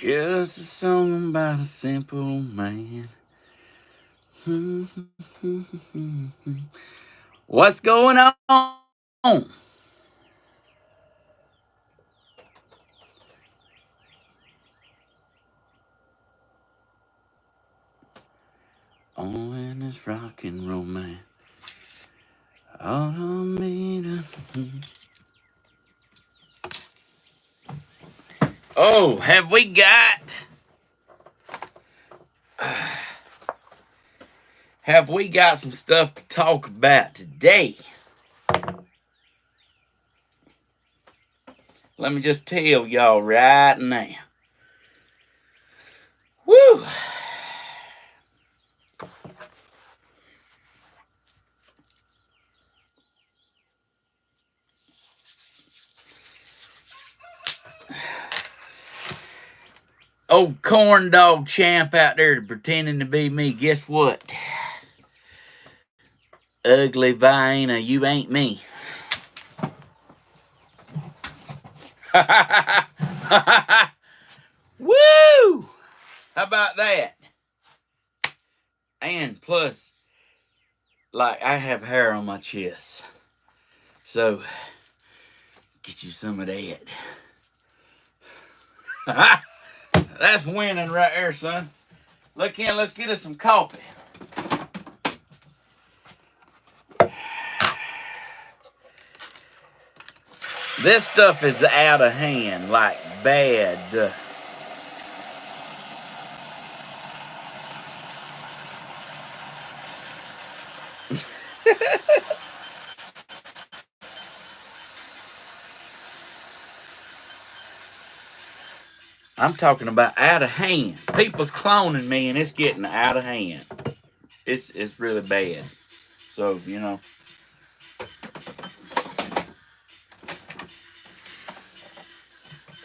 Just a song about a simple man. What's going on? All in this rock and roll, man. All on me to... Oh, have we got some stuff to talk about today? Let me just tell y'all right now. Woo! Old corn dog champ out there pretending to be me. Guess what? Ugly Vienna, you ain't me. Woo! How about that? And plus, like, I have hair on my chest. So, get you some of that. That's winning right there, son. Look in, let's get us some coffee. This stuff is out of hand, like bad. I'm talking about out of hand. People's cloning me and it's getting out of hand. It's really bad. So, you know.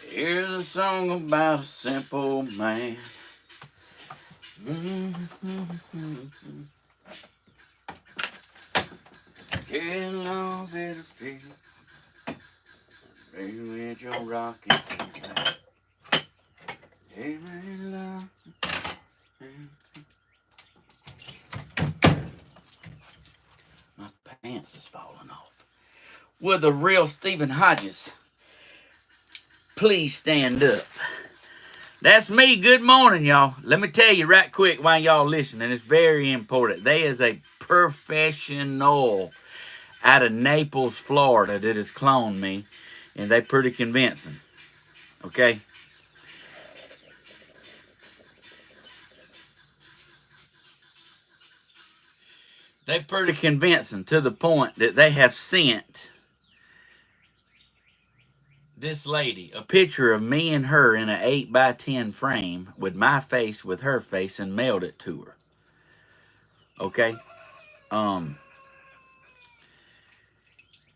Here's a song about a simple man. Get along better people. Baby with your rockin' hey man, love. My pants is falling off. Will the real Stephen Hodges please stand up? That's me. Good morning, y'all. Let me tell you right quick while y'all listening. It's very important. There is a professional out of Naples, Florida that has cloned me, and they pretty convincing. Okay? They pretty convincing to the point that they have sent this lady a picture of me and her in an 8x10 frame with my face with her face and mailed it to her. Okay?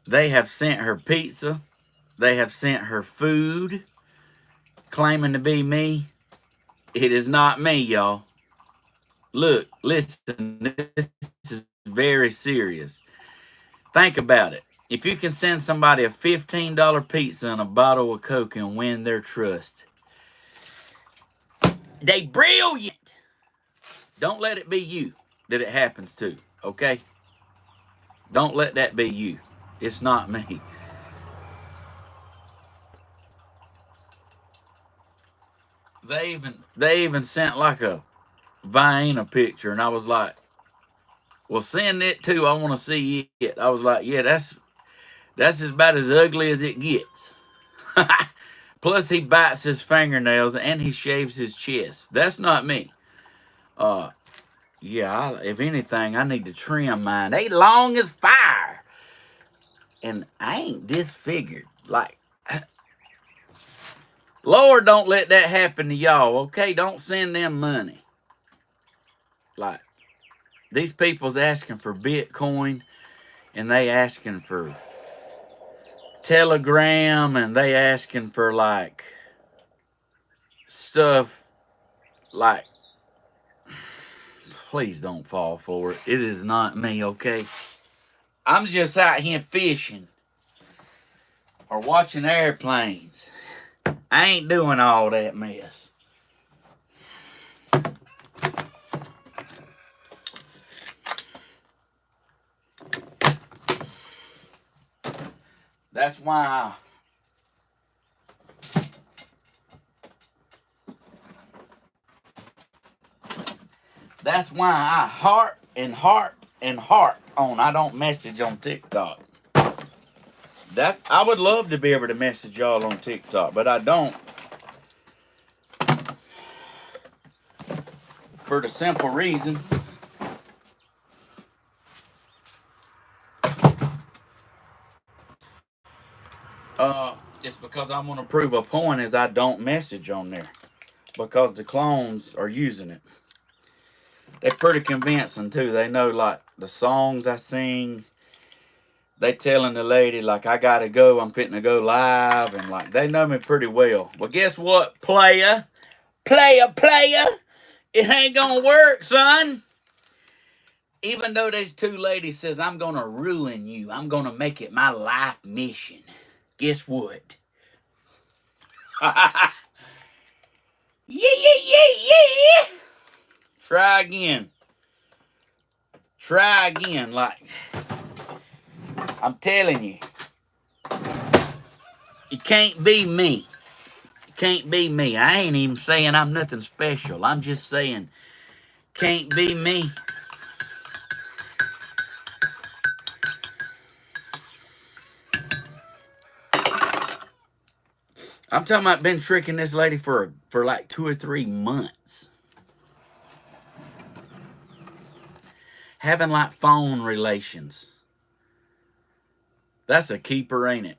They have sent her pizza. They have sent her food, claiming to be me. It is not me, y'all. Look, listen, this is very serious. Think about it. If you can send somebody a $15 pizza and a bottle of Coke and win their trust, they brilliant. Don't let it be you that it happens to, okay? Don't let that be you. It's not me. They even sent like a Vienna picture, and I was like, well, send it too. I want to see it. I was like, yeah, that's about as ugly as it gets. Plus, he bites his fingernails and he shaves his chest. That's not me. Yeah, if anything, I need to trim mine. They long as fire. And I ain't disfigured. Like, Lord, don't let that happen to y'all, okay? Don't send them money. Like, these people's asking for Bitcoin, and they asking for Telegram, and they asking for, like, stuff, like, please don't fall for it. It is not me, okay? I'm just out here fishing or watching airplanes. I ain't doing all that mess. That's why I heart and heart and heart on. I don't message on TikTok. I would love to be able to message y'all on TikTok, but I don't. For the simple reason it's because I'm gonna prove a point is I don't message on there. Because the clones are using it. They're pretty convincing too. They know like the songs I sing. They telling the lady like I gotta go, I'm fitting to go live, and like they know me pretty well. Well, guess what, player? It ain't gonna work, son. Even though these two ladies says I'm gonna ruin you, I'm gonna make it my life mission. Guess what? Yeah. Try again. Like I'm telling you, it can't be me. It can't be me. I ain't even saying I'm nothing special. I'm just saying, can't be me. I'm talking about been tricking this lady for like 2 or 3 months. Having like phone relations. That's a keeper, ain't it?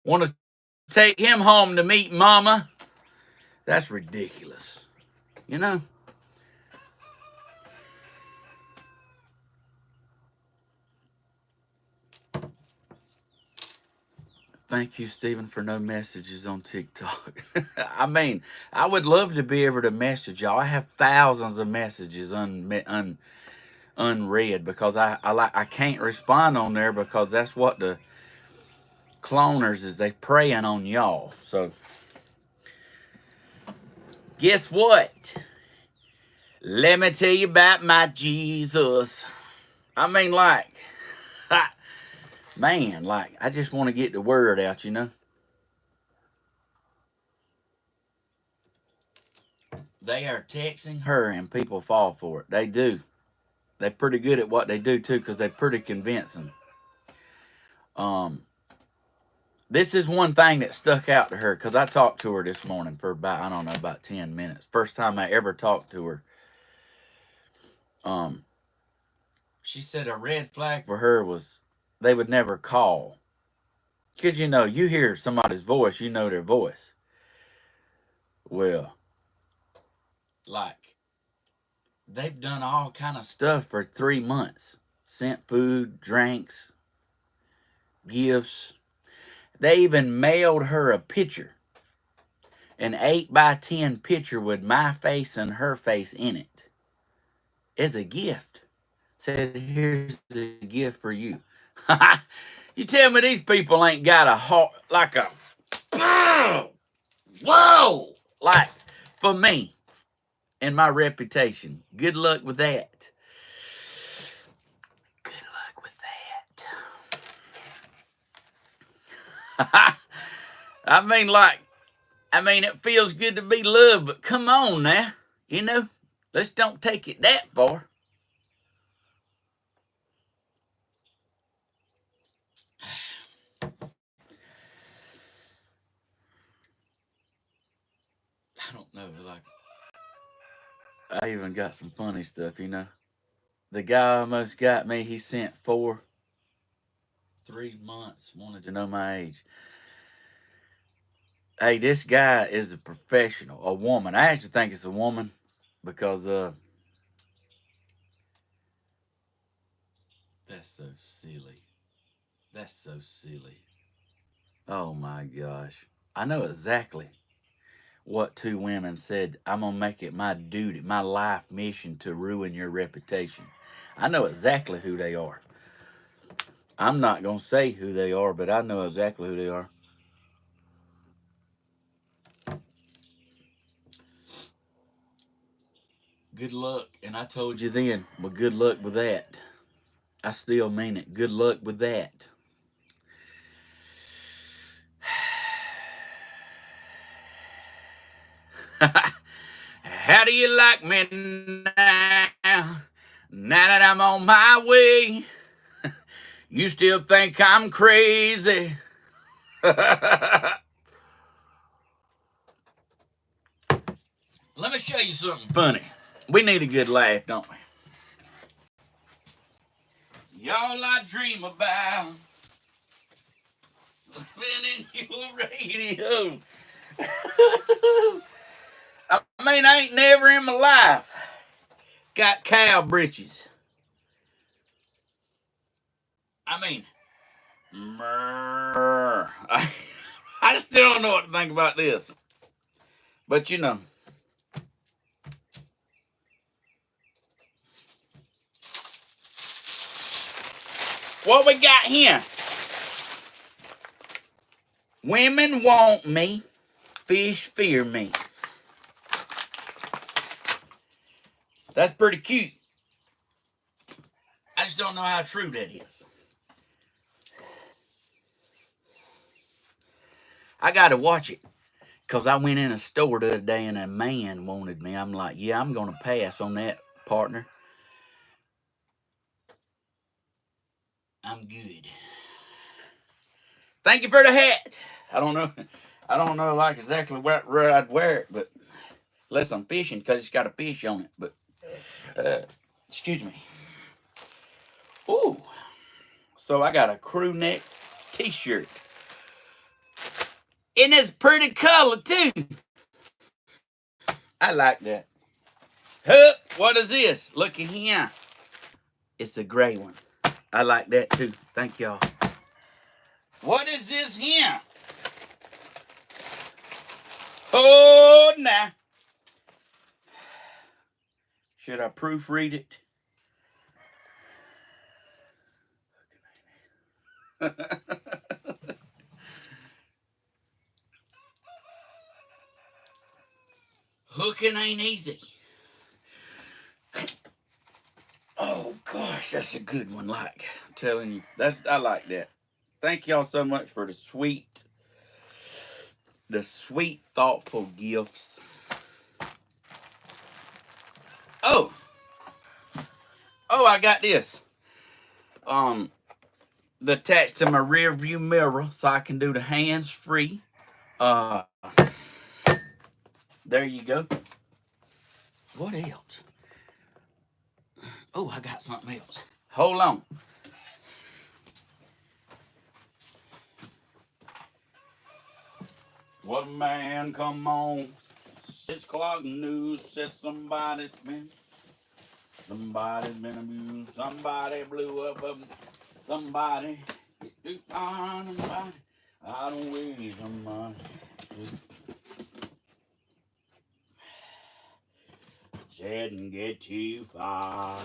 Want to take him home to meet mama? That's ridiculous. You know? Thank you, Stephen, for no messages on TikTok. I mean, I would love to be able to message y'all. I have thousands of messages unread because I can't respond on there because that's what the cloners is. They preying on y'all. So guess what? Let me tell you about my Jesus. I mean, like, man, like, I just want to get the word out, you know? They are texting her and people fall for it. They do. They're pretty good at what they do, too, because they're pretty convincing. This is one thing that stuck out to her, because I talked to her this morning for about, I don't know, about 10 minutes. First time I ever talked to her. She said a red flag for her was they would never call. Because, you know, you hear somebody's voice, you know their voice. Well, like, they've done all kind of stuff for 3 months. Sent food, drinks, gifts. They even mailed her a picture. An 8x10 picture with my face and her face in it. As a gift. Said, here's a gift for you. You tell me these people ain't got a heart like a whoa, like for me and my reputation. Good luck with that. Good luck with that. I mean, it feels good to be loved, but come on now, you know, let's don't take it that far. I don't know, like, I even got some funny stuff, you know. The guy almost got me. He sent 3 months, wanted to know my age. Hey, this guy is a professional, a woman. I actually think it's a woman because that's so silly. That's so silly. Oh my gosh. I know exactly what 2 women said. I'm going to make it my duty, my life mission to ruin your reputation. I know exactly who they are. I'm not going to say who they are, but I know exactly who they are. Good luck. And I told you then, well, good luck with that. I still mean it. Good luck with that. How do you like me now? Now that I'm on my way, you still think I'm crazy? Let me show you something funny. We need a good laugh, don't we? Y'all I dream about spinning your radio. I mean, I ain't never in my life got cow britches. I mean, I still don't know what to think about this. But you know. What we got here? Women want me, fish fear me. That's pretty cute. I just don't know how true that is. I gotta watch it. Because I went in a store the other day and a man wanted me. I'm like, yeah, I'm gonna pass on that, partner. I'm good. Thank you for the hat. I don't know like exactly where I'd wear it, but unless I'm fishing because it's got a fish on it. But excuse me. Ooh. So I got a crew neck t-shirt. And it's pretty color too. I like that. Hup, what is this? Look at here. It's a gray one. I like that too. Thank y'all. What is this here? Oh, nah. Should I proofread it? Hooking ain't easy. Oh gosh, that's a good one. Like I'm telling you, I like that. Thank y'all so much for the sweet, thoughtful gifts. Oh, I got this. Attached to my rear view mirror, so I can do the hands free. There you go. What else? Oh, I got something else. Hold on. What man, come on. 6 o'clock news said somebody's been abused. Somebody blew up. Somebody hit on somebody. I don't wish somebody. Didn't get too far.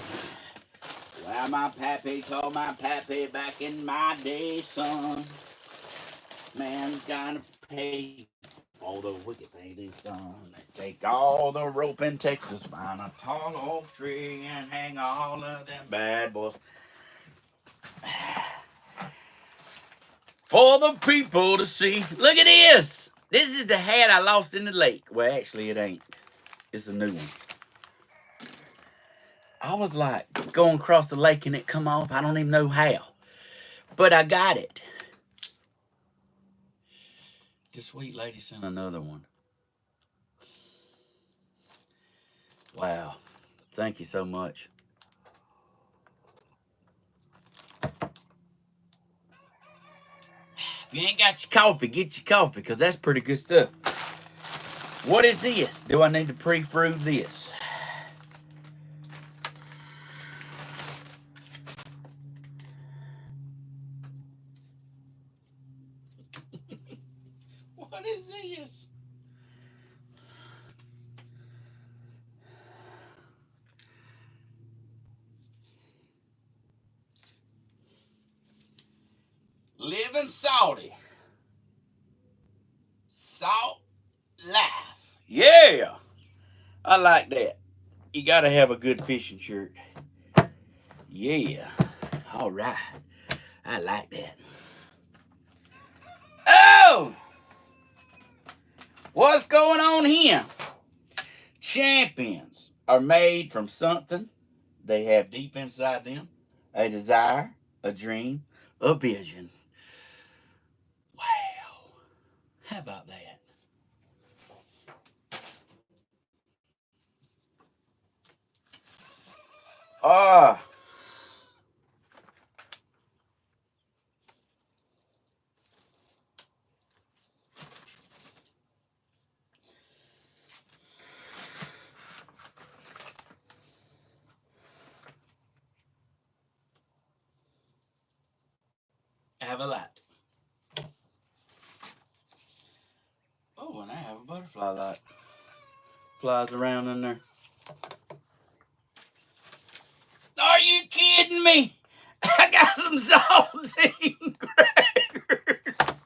Well, my pappy told my pappy back in my day, son, man's gotta pay all the wicked things he's done. They take all the rope in Texas, find a tall oak tree, and hang all of them bad boys for the people to see. Look at this. This is the hat I lost in the lake. Well, actually, it ain't. It's a new one. I was like going across the lake and it come off. I don't even know how. But I got it. The sweet lady sent another one. Wow. Thank you so much. If you ain't got your coffee, get your coffee, because that's pretty good stuff. What is this? Do I need to pre-fruit this? What is this? Living salty. Salt life. Yeah. I like that. You got to have a good fishing shirt. Yeah. All right. I like that. Oh! What's going on here? Champions are made from something they have deep inside them. A desire, a dream, a vision. Wow. How about that? Ah. Have a light. Oh, and I have a butterfly light. Flies around in there. Are you kidding me? I got some saltine crackers.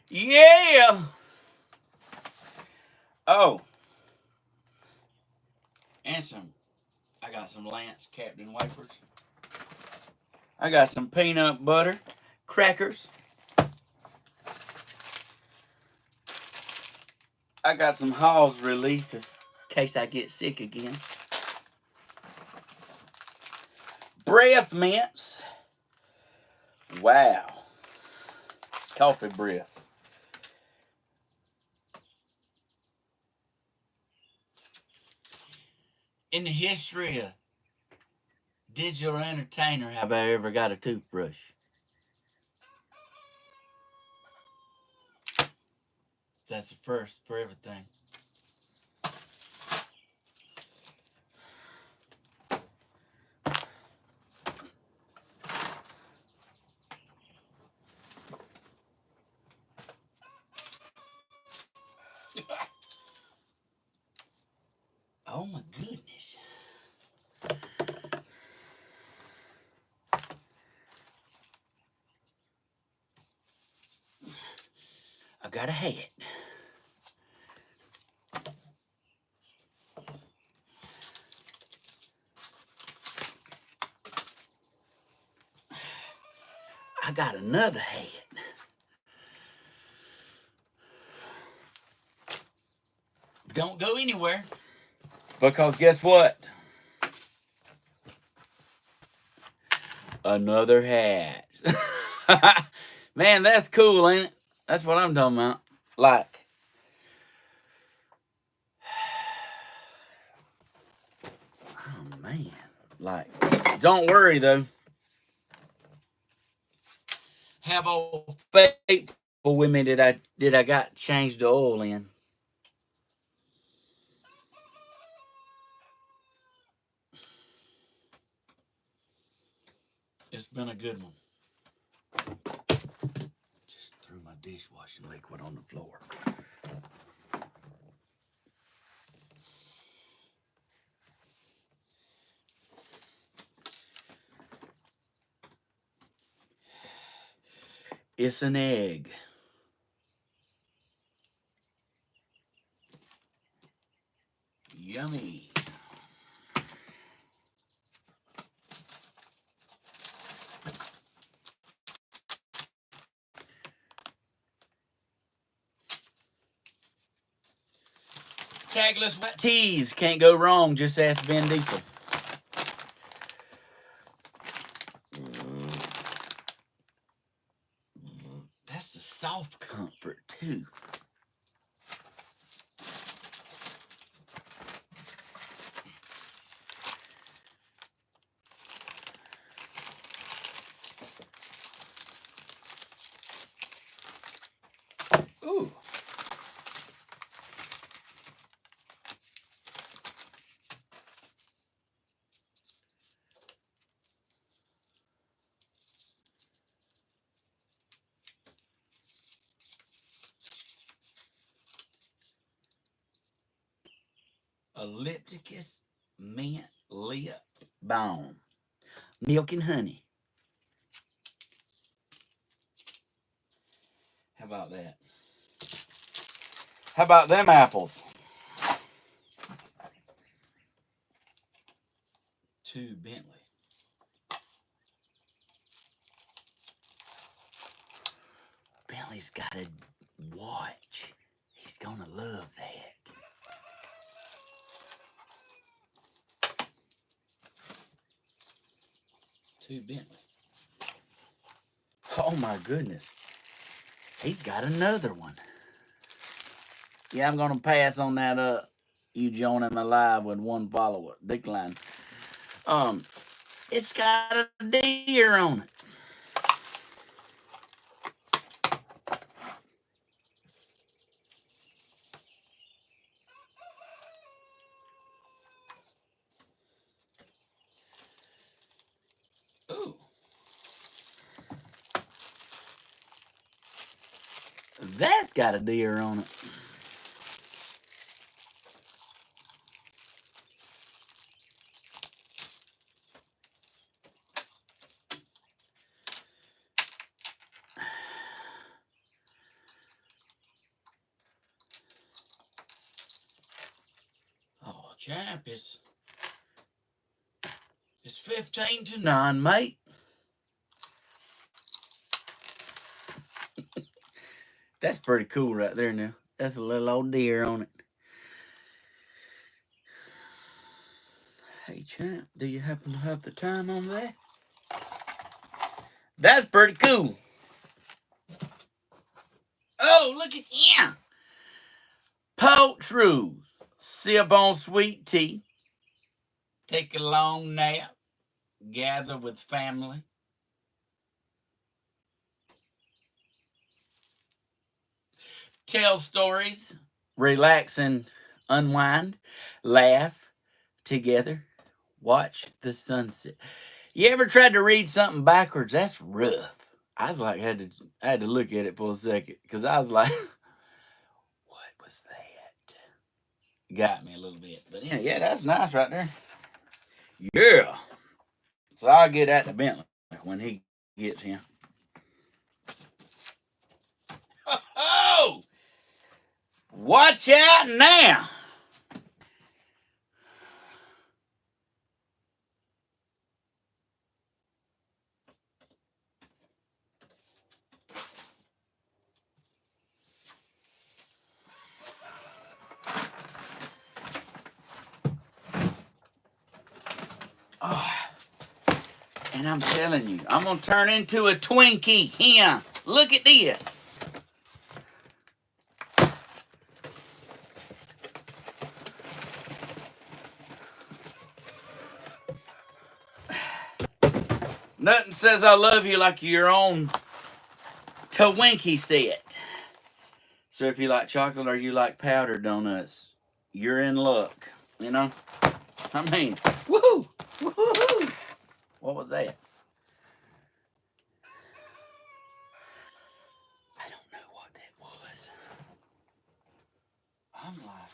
Yeah. Oh. And I got some Lance Captain wafers. I got some peanut butter crackers. I got some Halls relief in case I get sick again. Breath mints. Wow. Coffee breath. In the history of digital entertainer, have I ever got a toothbrush? That's the first for everything. Oh my goodness. I got a hat. I got another hat. Don't go anywhere. Because guess what? Another hat. Man, that's cool, ain't it? That's what I'm talking about. Like, oh man. Like, don't worry though. Have old faithful with me that I got changed the oil in. It's been a good one. Just threw my dishwashing liquid on the floor. It's an egg. Yummy. Tagless white teas. Can't go wrong. Just ask Vin Diesel. That's the soft comfort too. Ooh. Ellipticus mint lip balm. Milk and honey. How about that? How about them apples? 2 Bentley. Bentley's got a watch. He's gonna love that. Two Bentley. Oh my goodness. He's got another one. Yeah, I'm gonna pass on that you joining my live with one follower. Decline. It's got a deer on it. Ooh. That's got a deer on it. Oh, champ, it's 15-9, mate. That's pretty cool right there now. That's a little old deer on it. Hey, champ, do you happen to have the time on that? That's pretty cool. Oh, look at him. Poach rules. Sip on sweet tea. Take a long nap. Gather with family. Tell stories. Relax and unwind. Laugh together. Watch the sunset. You ever tried to read something backwards? That's rough. I was like, I had to look at it for a second because I was like, what was that? Got me a little bit, but yeah, that's nice right there. Yeah. So I'll get at the Bentley when he gets here. Oh, watch out now. Oh, and I'm telling you, I'm going to turn into a Twinkie here. Look at this. Nothing says I love you like your own Twinkie set. So if you like chocolate or you like powdered donuts, you're in luck. You know? I mean, woohoo! Woohoo! What was that? I don't know what that was. I'm like,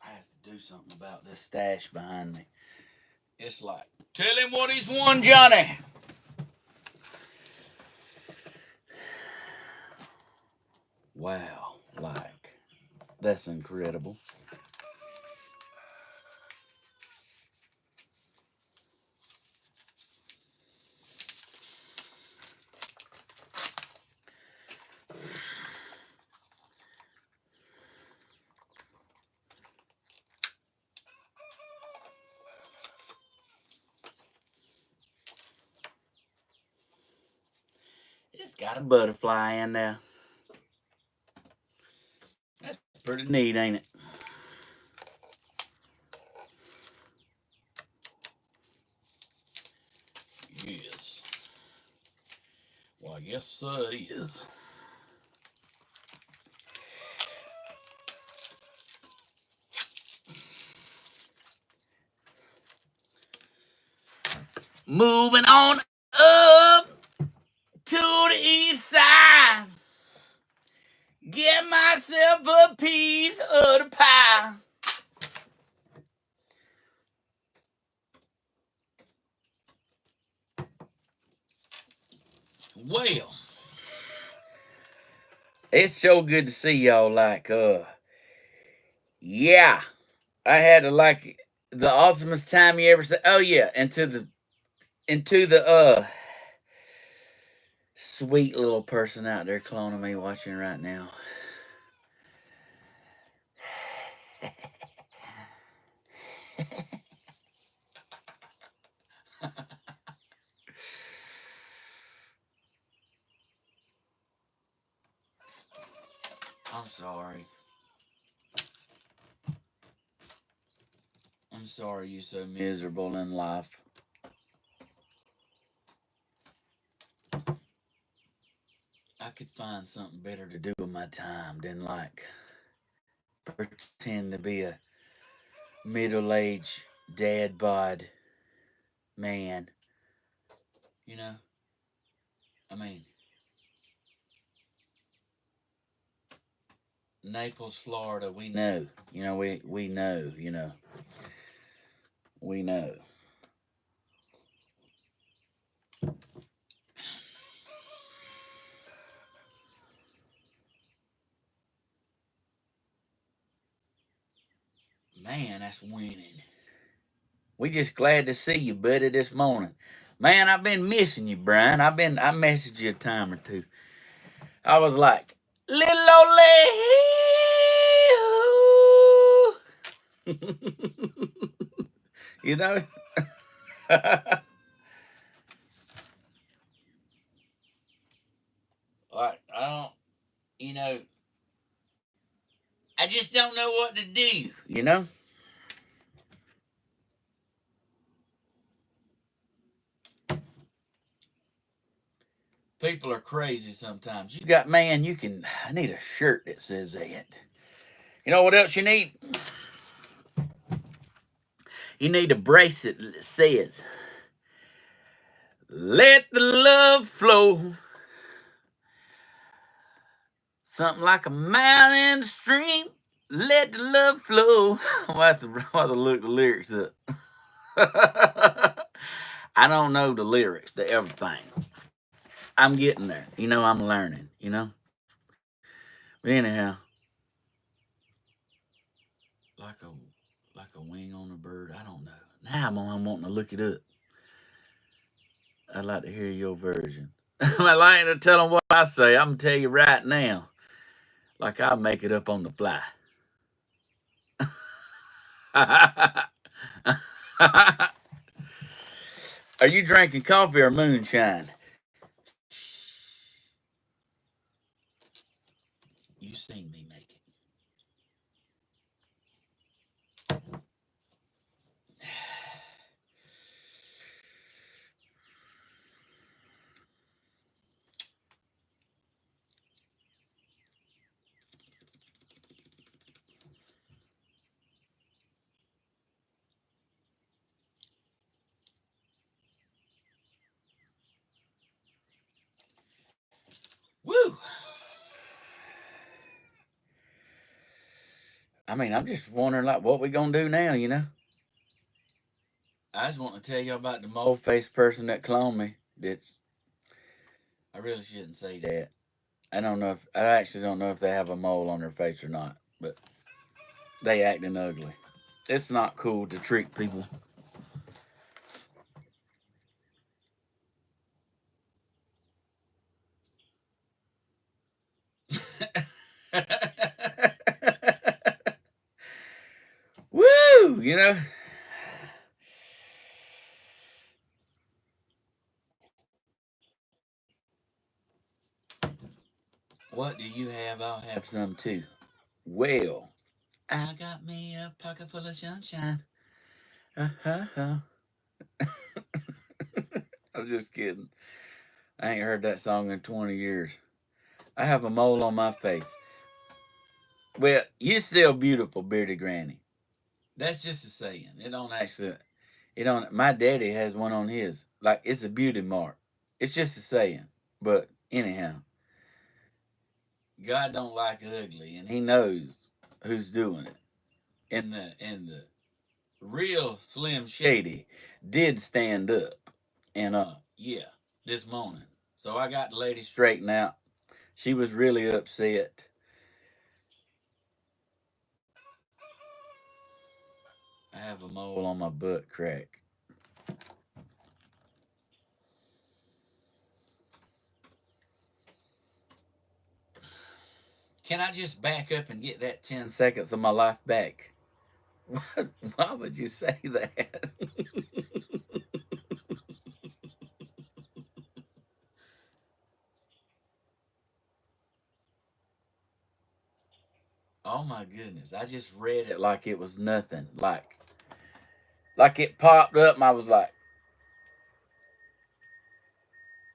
I have to do something about this stash behind me. It's like, tell him what he's won, Johnny. Wow, like, that's incredible. It's got a butterfly in there. That's pretty neat, ain't it? Yes. Well, yes, sir, it is. Moving on up to the east side. Get myself a piece of the pie. Well, it's so good to see y'all. Like, yeah, I had to like the awesomest time you ever said. Oh yeah, into the sweet little person out there cloning me watching right now. I'm sorry. I'm sorry you're so miserable in life. I could find something better to do with my time than like pretend to be a middle-aged dad bod man. You know? I mean, Naples, Florida, we know. You know, we know, you know. We know. Man, that's winning. We just glad to see you, buddy, this morning. Man, I've been missing you, Brian. I messaged you a time or two. I was like, little old lady. You know? Like, I don't, you know, I just don't know what to do, you know? People are crazy sometimes. You got, man, I need a shirt that says that. You know what else you need? You need a bracelet that says, let the love flow. Something like a mountain stream. Let the love flow. I'll have to look the lyrics up. I don't know the lyrics to everything. I'm getting there. You know, I'm learning, you know? But anyhow, like a wing on a bird. I don't know. Now I'm wanting to look it up. I'd like to hear your version. I like to tell them what I say. I'm gonna tell you right now, like I make it up on the fly. Are you drinking coffee or moonshine? You seen me make it. Woo! I mean, I'm just wondering, like, what we gonna do now, you know? I just want to tell you about the mole faced person that cloned me. I really shouldn't say that. I actually don't know if they have a mole on their face or not, but they acting ugly. It's not cool to trick people. Woo! You know? What do you have? I'll have some too. Well, I got me a pocket full of sunshine. Uh-huh. I'm just kidding. I ain't heard that song in 20 years. I have a mole on my face. Well, you're still beautiful, bearded granny. That's just a saying. It don't, my daddy has one on his. Like, it's a beauty mark. It's just a saying. But anyhow, God don't like ugly, and he knows who's doing it. And the real Slim Shady did stand up. And yeah, this morning. So I got the lady straightened out. She was really upset. I have a mole on my butt crack. Can I just back up and get that 10 seconds of my life back? Why would you say that? Oh my goodness. I just read it like it was nothing. Like it popped up and I was like,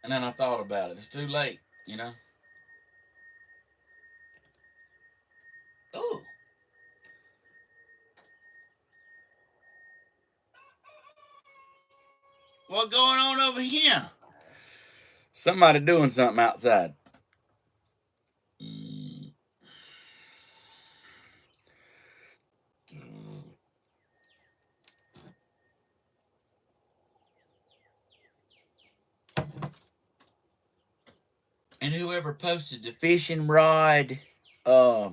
and then I thought about it. It's too late, you know? Oh, what going on over here? Somebody doing something outside. Mm. And whoever posted the fishing rod uh,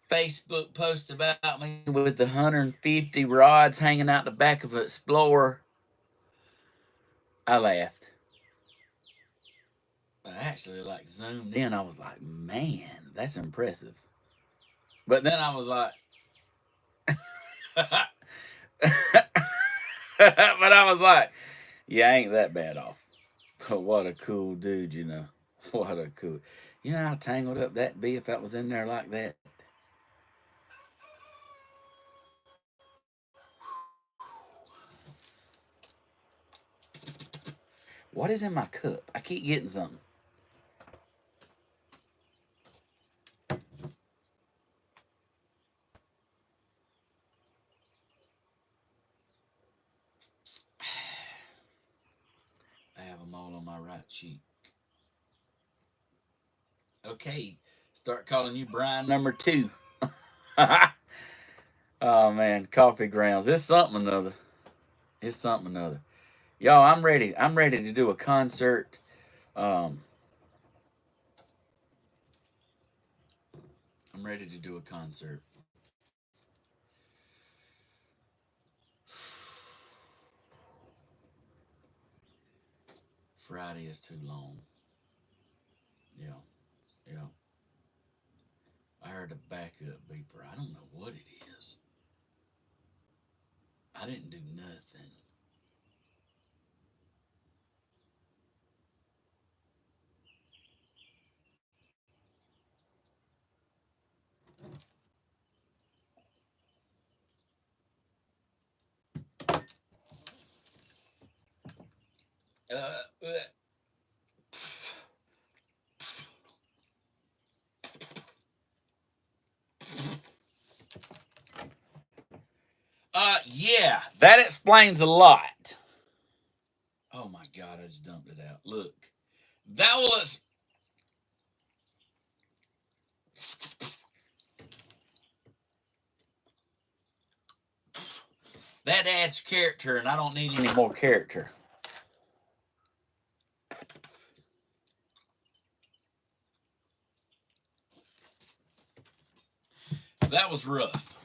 Facebook post about me with the 150 rods hanging out the back of an Explorer, I laughed. I actually like zoomed in. I was like, man, that's impressive. But then I was like, but I was like, yeah, I ain't that bad off. What a cool dude, you know. What a cool. You know how tangled up that'd be if that was in there like that? What is in my cup? I keep getting something. I have a mole on my right cheek. Okay, start calling you Brian number 2. Oh man, coffee grounds. It's something or another. It's something or another. Y'all, I'm ready. I'm ready to do a concert. Um, I'm ready to do a concert. Friday is too long. Yeah, yeah. I heard a backup beeper. I don't know what it is. I didn't do nothing. Uh, uh, yeah, that explains a lot. Oh my God, I just dumped it out. Look, that was that adds character, and I don't need any more character. That was rough.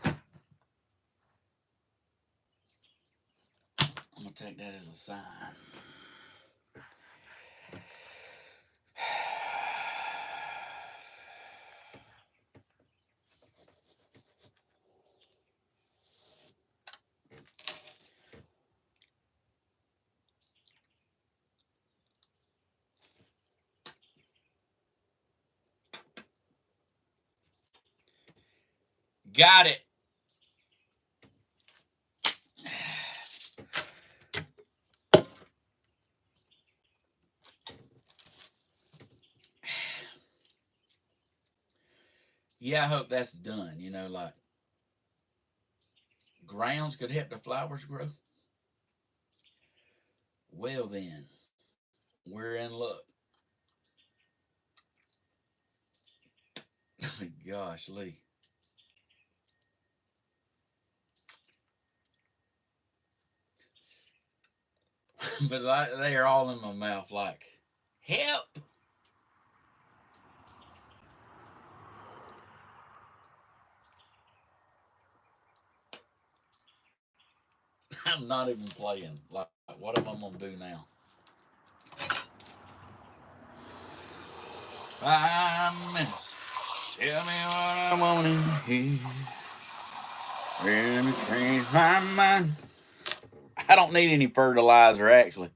I'm gonna take that as a sign. Got it. Yeah, I hope that's done. You know, like grounds could help the flowers grow. Well, then, we're in luck. Gosh, Lee. But they are all in my mouth like, help. I'm not even playing. Like, what am I going to do now? 5 minutes. Tell me what I want to hear. Let me change my mind. I don't need any fertilizer, actually.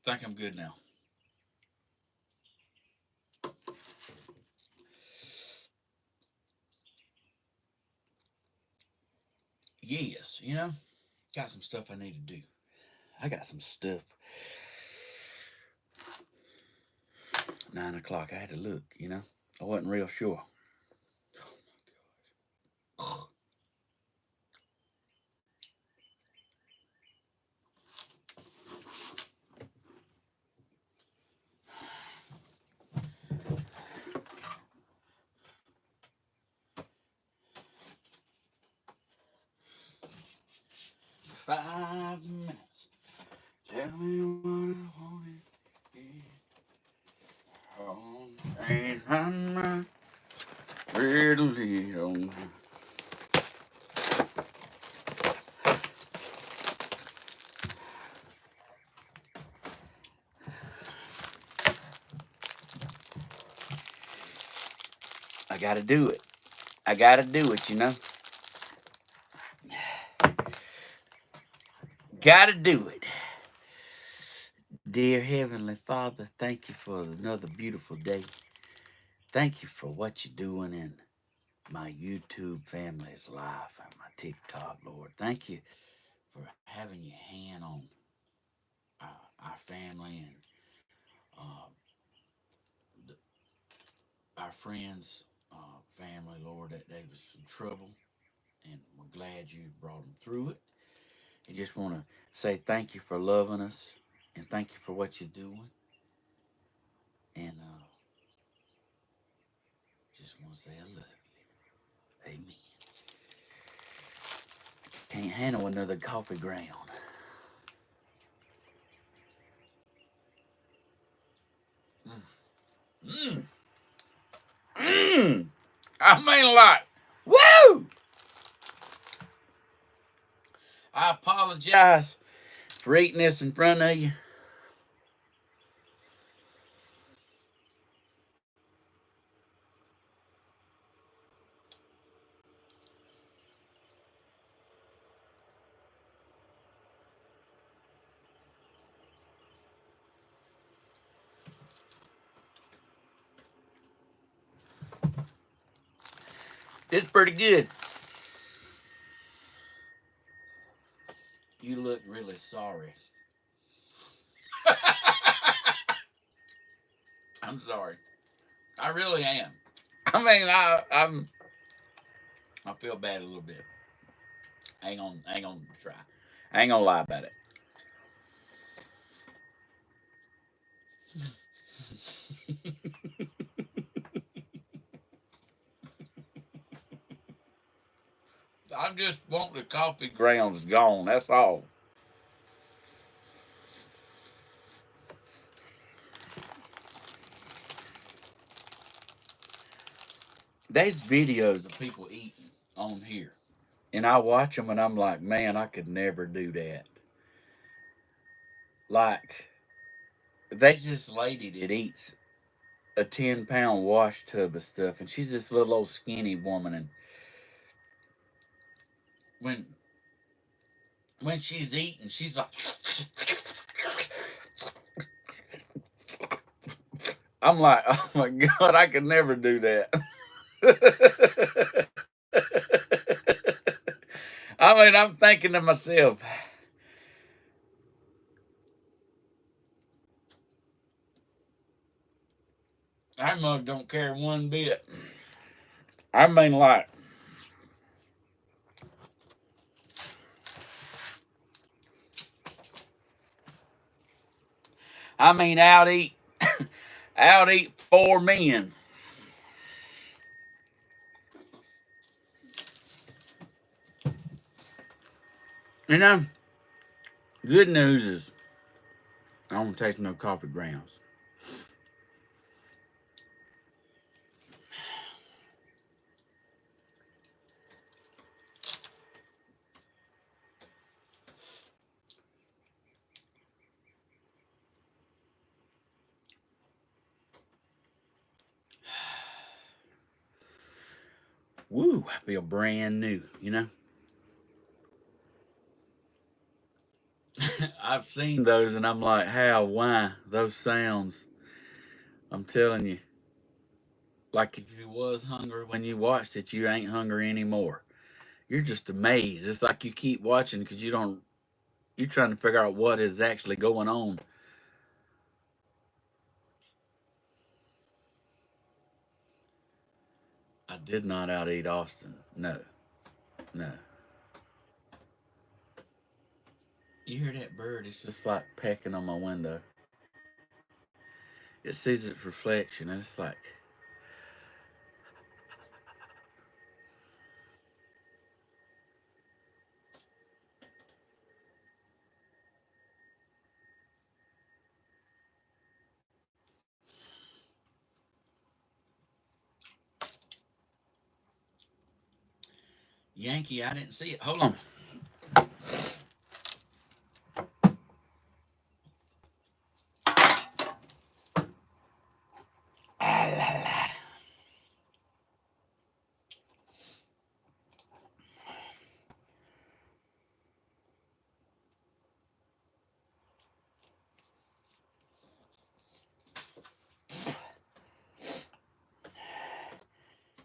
I think I'm good now. Yes, got some stuff I need to do. I got some stuff. 9 o'clock, I had to look, I wasn't real sure. Oh, 5 minutes. Tell me what I want to hear. Oh, ain't my mind really on. I gotta do it. I gotta do it, Gotta do it. Dear Heavenly Father, thank you for another beautiful day. Thank you for what you're doing in my YouTube family's life and my TikTok, Lord. Thank you for having your hand on our family and our friends' family, Lord, that they was in trouble, and we're glad you brought them through it. I just want to say thank you for loving us, and thank you for what you're doing, and just want to say I love you. Amen. Can't handle another coffee ground. Mmm. Mmm. I mean, like, woo! I apologize for eating this in front of you. It's pretty good. You look really sorry. I'm sorry. I really am. I mean, I feel bad a little bit. I ain't gonna try. I ain't gonna lie about it. I just want the coffee grounds gone. That's all. There's videos of people eating on here, and I watch them, and I'm like, man, I could never do that. Like, there's this lady that eats a 10-pound wash tub of stuff, and she's this little old skinny woman, and when when she's eating, she's like, I'm like, oh my god, I could never do that. I mean, I'm thinking to myself, our mug don't care one bit. I mean, like, out eat, out eat 4 men. You know, good news is I don't taste no coffee grounds. Woo, I feel brand new, you know? I've seen those and I'm like, how, why? Those sounds, I'm telling you. Like if you was hungry when you watched it, you ain't hungry anymore. You're just amazed. It's like you keep watching because you're trying to figure out what is actually going on. I did not out eat Austin. No, no. You hear that bird? It's just like pecking on my window. It sees its reflection. And it's like, Yankee, I didn't see it. Hold on. Ah, la, la.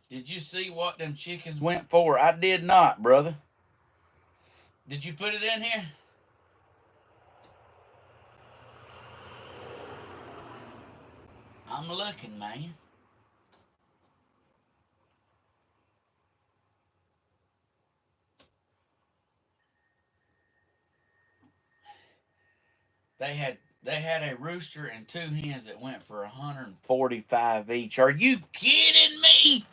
Did you see what them chickens went for? I did not, brother. Did you put it in here? I'm looking, man. They had a rooster and two hens that went for 145 each. Are you kidding me?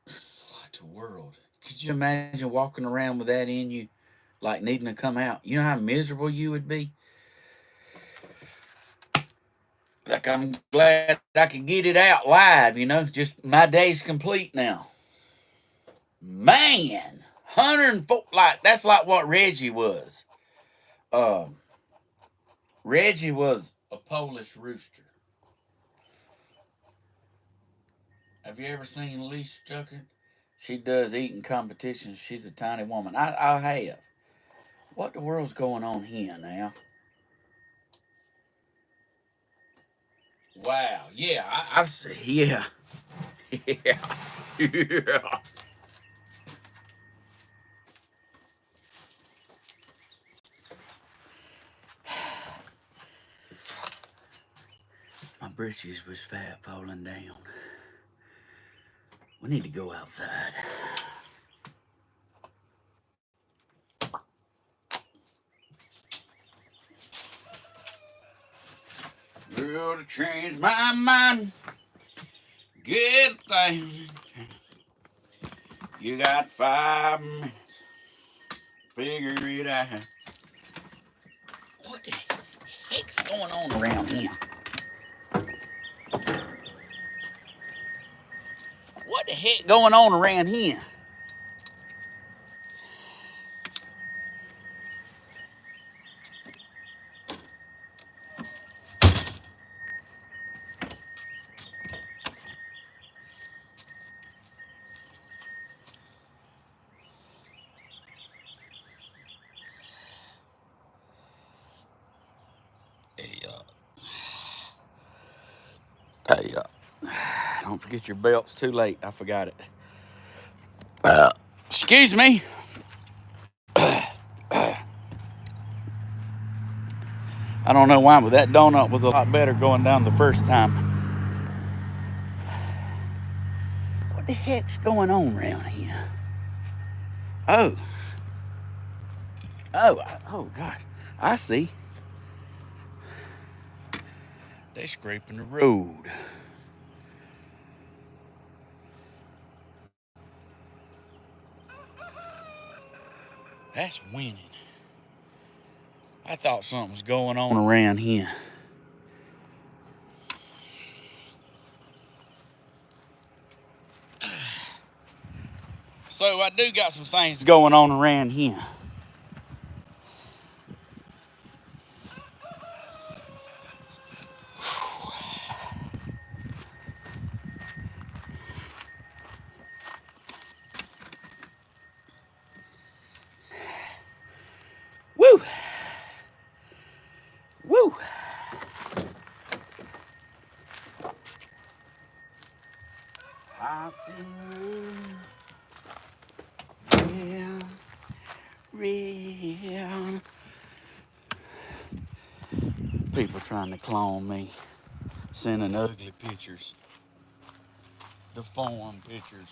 What the world? Could you imagine walking around with that in you, like needing to come out? You know how miserable you would be? Like, I'm glad I could get it out live, just my day's complete now. Man, 104, that's like what Reggie was. Um, Reggie was a Polish rooster. Have you ever seen Lee Strucker? She does eating competitions. She's a tiny woman. I have. What the world's going on here now? Wow. Yeah. Yeah. Yeah. Yeah. My britches was fat falling down. We need to go outside. Girl, to change my mind. Good thing. You got 5 minutes. Figure it out. What the heck's going on around here? What the heck going on around here? Hey, don't forget your belts. Too late. I forgot it. Excuse me. I don't know why, but that donut was a lot better going down the first time. What the heck's going on around here? Oh. Oh, gosh. I see. They scraping the road. That's winning. I thought something was going on around here. So I do got some things going on around here. I see real, real people trying to clone me, sending ugly pictures, deformed pictures.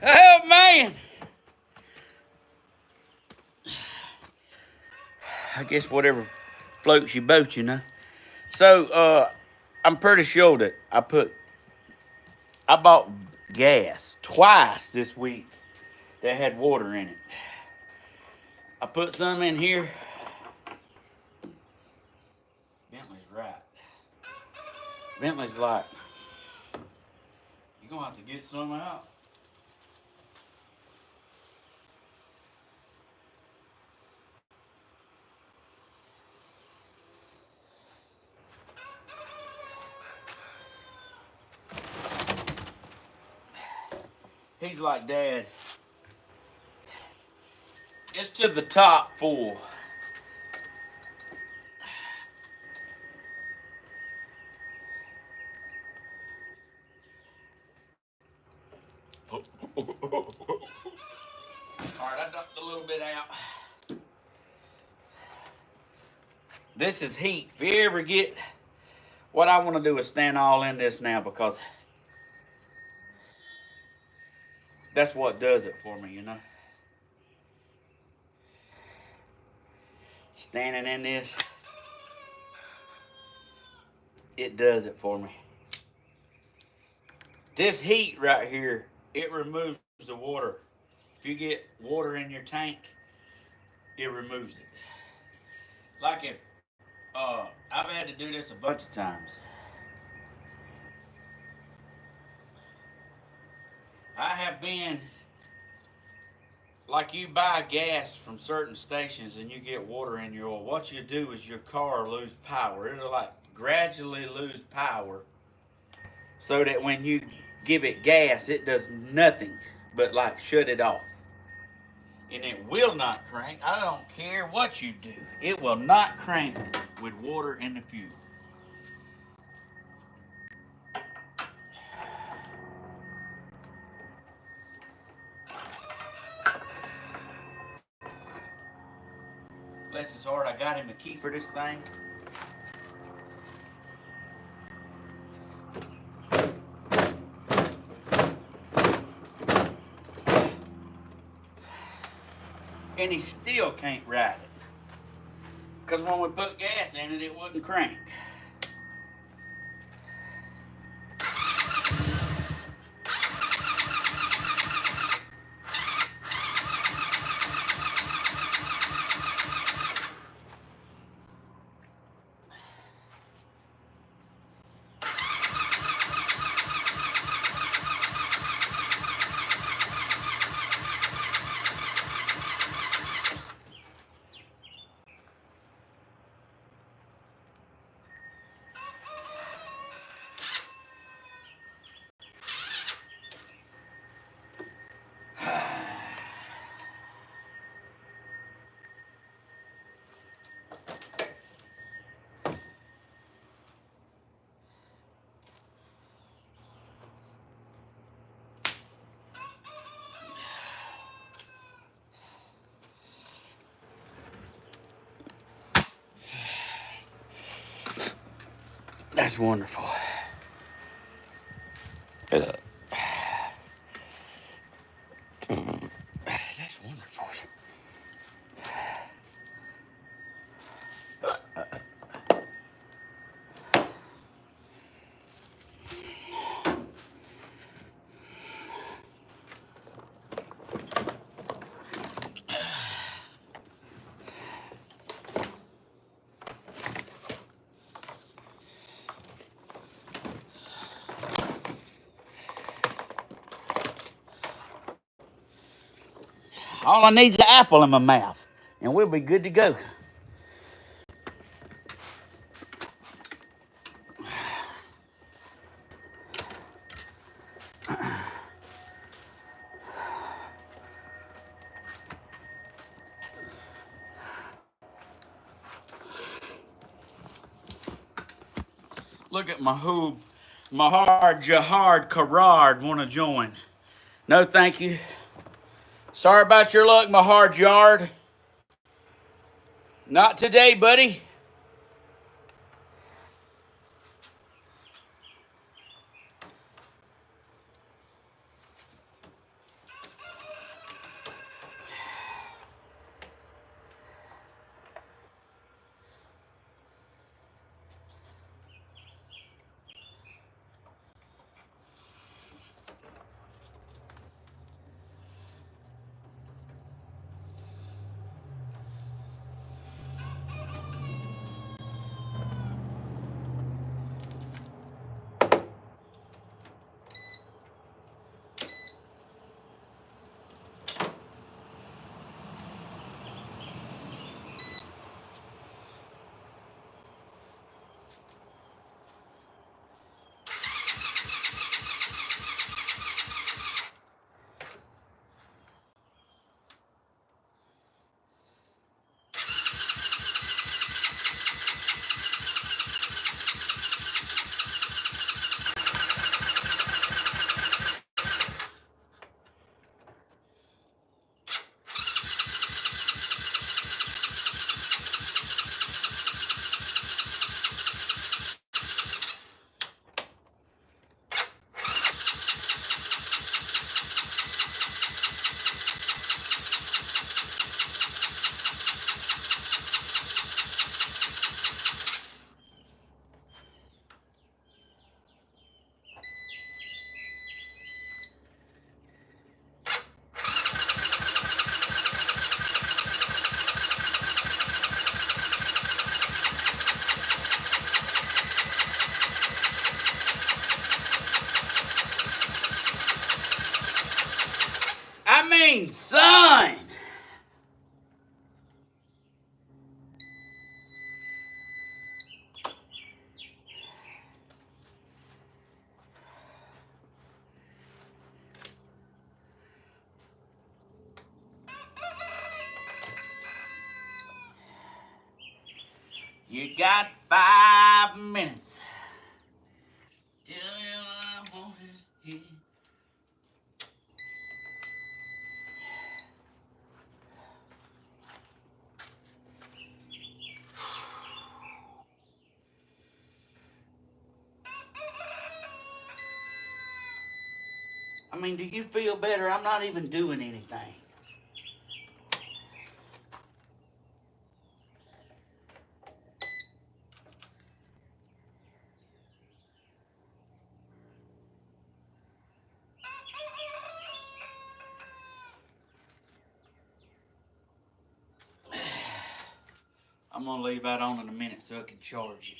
Oh man! I guess whatever floats your boat, you know. So I'm pretty sure that I bought gas twice this week that had water in it. I put some in here. Bentley's right. Bentley's like, you're gonna have to get some out. He's like, Dad, it's to the top full. Alright, I dumped a little bit out. This is heat. If you ever get, what I want to do is stand all in this now because that's what does it for me, you know. Standing in this, it does it for me. This heat right here, it removes the water. If you get water in your tank, it removes it. Like if I've had to do this a bunch of times. I have been, like, you buy gas from certain stations and you get water in your oil. What you do is your car lose power. It'll like gradually lose power so that when you give it gas, it does nothing but like shut it off. And it will not crank. I don't care what you do. It will not crank with water in the fuel. Bless his heart, I got him a key for this thing. And he still can't ride it. Because when we put gas in it, it wouldn't crank. That's wonderful. That's wonderful. All I need is an apple in my mouth, and we'll be good to go. Look at Mahar Jahard Karard want to join. No, thank you. Sorry about your luck, Mahar Jard. Not today, buddy. I mean, son. You got 5 minutes. Till I want it here. I mean, do you feel better? I'm not even doing anything. I'm gonna leave that on in a minute so I can charge it.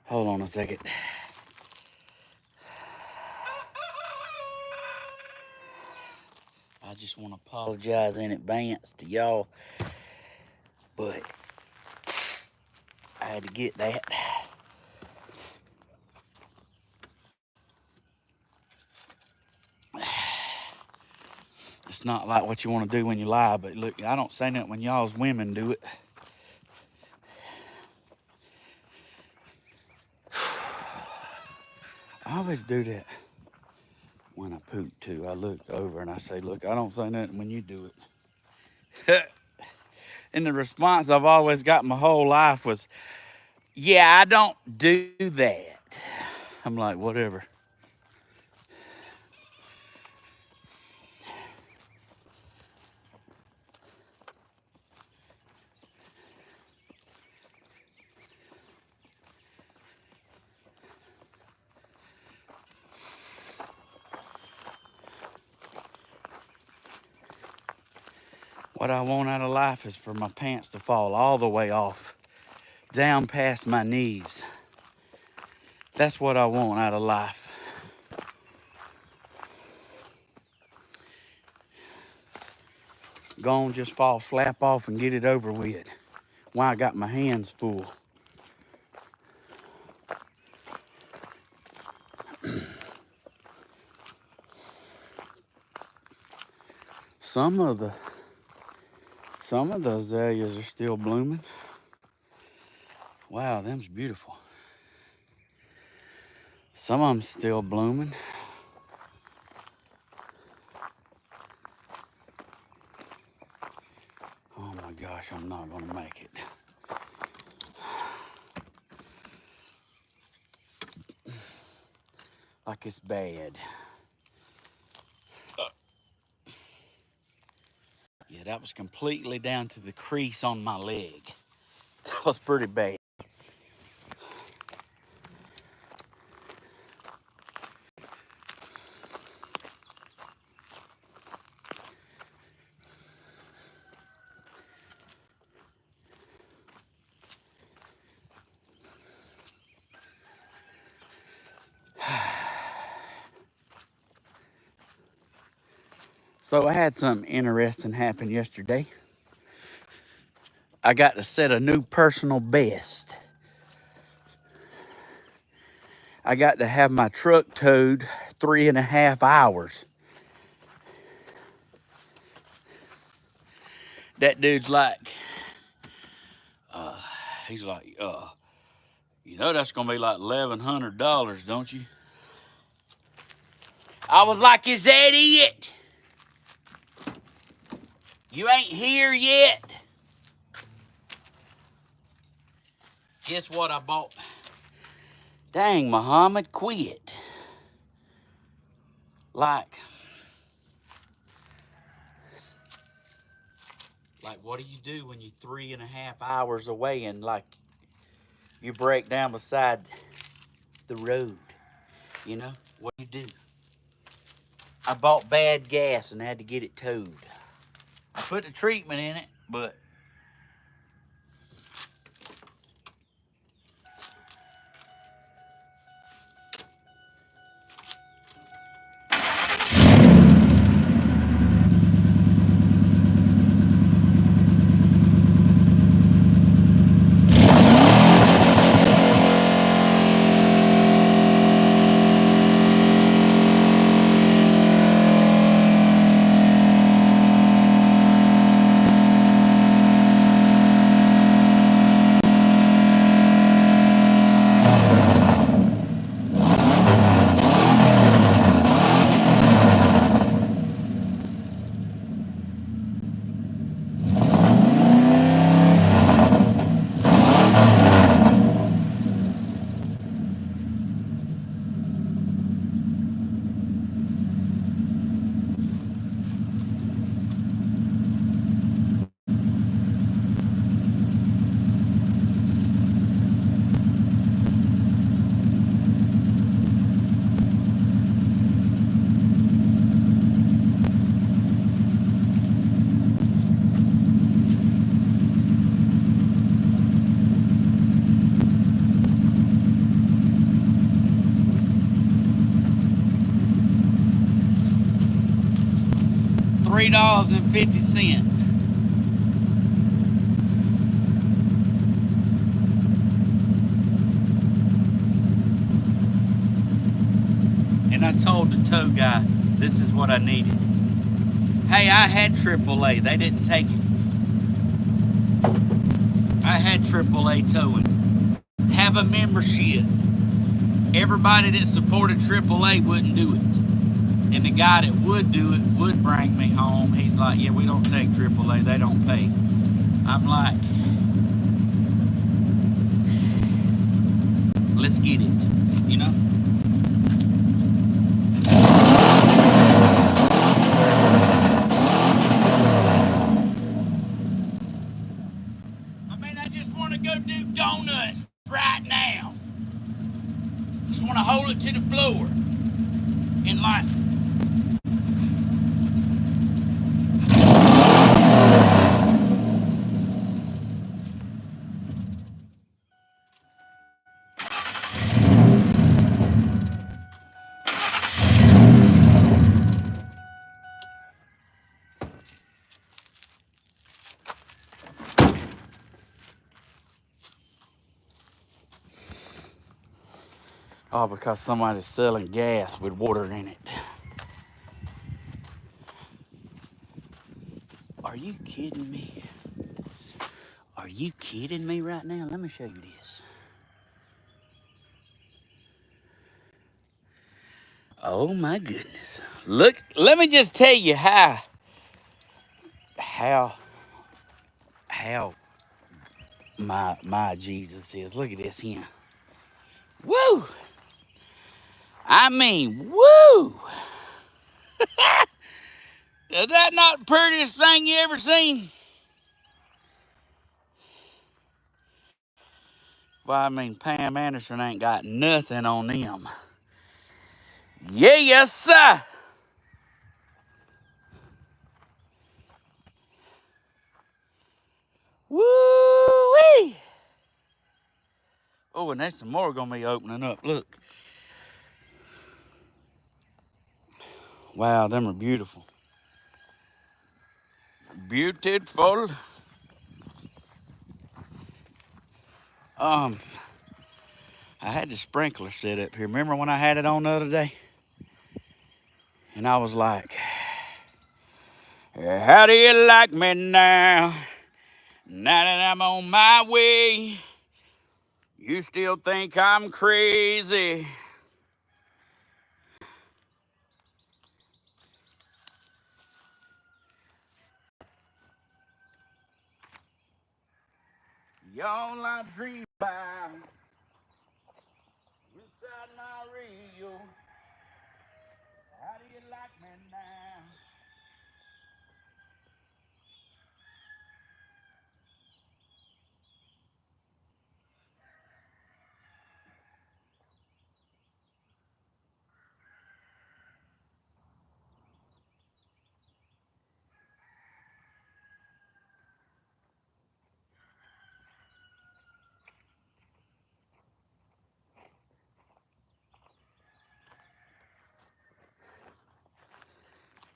Hold on a second. I just want to apologize in advance to y'all, but I had to get that. It's not like what you want to do when you lie, but look, I don't say that when y'all's women do it. I always do that when I poop too. I look over and I say, look, I don't say nothing when you do it. And the response I've always got my whole life was, yeah, I don't do that. I'm like, whatever. What I want out of life is for my pants to fall all the way off, down past my knees. That's what I want out of life. Go on, just fall slap off and get it over with. Why I got my hands full. Some of the azaleas are still blooming. Wow, them's beautiful. Some of them still blooming. Oh my gosh, I'm not gonna make it. Like it's bad. Yeah, that was completely down to the crease on my leg. That was pretty bad. So I had something interesting happen yesterday. I got to set a new personal best. I got to have my truck towed 3.5 hours. That dude's like, he's like, you know that's gonna be like $1,100, don't you? I was like, is that it? You ain't here yet? Guess what I bought? Dang, Muhammad, quit. Like, what do you do when you're 3.5 hours away and like you break down beside the road? You know, what do you do? I bought bad gas and had to get it towed. I put the treatment in it, but $3.50. And I told the tow guy, this is what I needed. Hey, I had AAA. They didn't take it. I had AAA towing. Have a membership. Everybody that supported AAA wouldn't do it. And the guy that would do it would bring me home. He's like, yeah, we don't take AAA. They don't pay. I'm like, let's get it, you know? I mean, I just want to go do donuts right now. Just want to hold it to the floor. And like, Oh, because somebody's selling gas with water in it. Are you kidding me? Are you kidding me right now? Let me show you this. Oh my goodness. Look, let me just tell you how my Jesus is. Look at this here. Woo! I mean, woo! Is that not the prettiest thing you ever seen? Well, I mean, Pam Anderson ain't got nothing on them. Yeah, yes, sir. Woo-wee! Oh, and there's some more gonna be opening up. Look. Wow, them are beautiful. Beautiful. I had the sprinkler set up here. Remember when I had it on the other day? And I was like, how do you like me now? Now that I'm on my way, you still think I'm crazy. Y'all I dream about inside my radio. How do you like me now?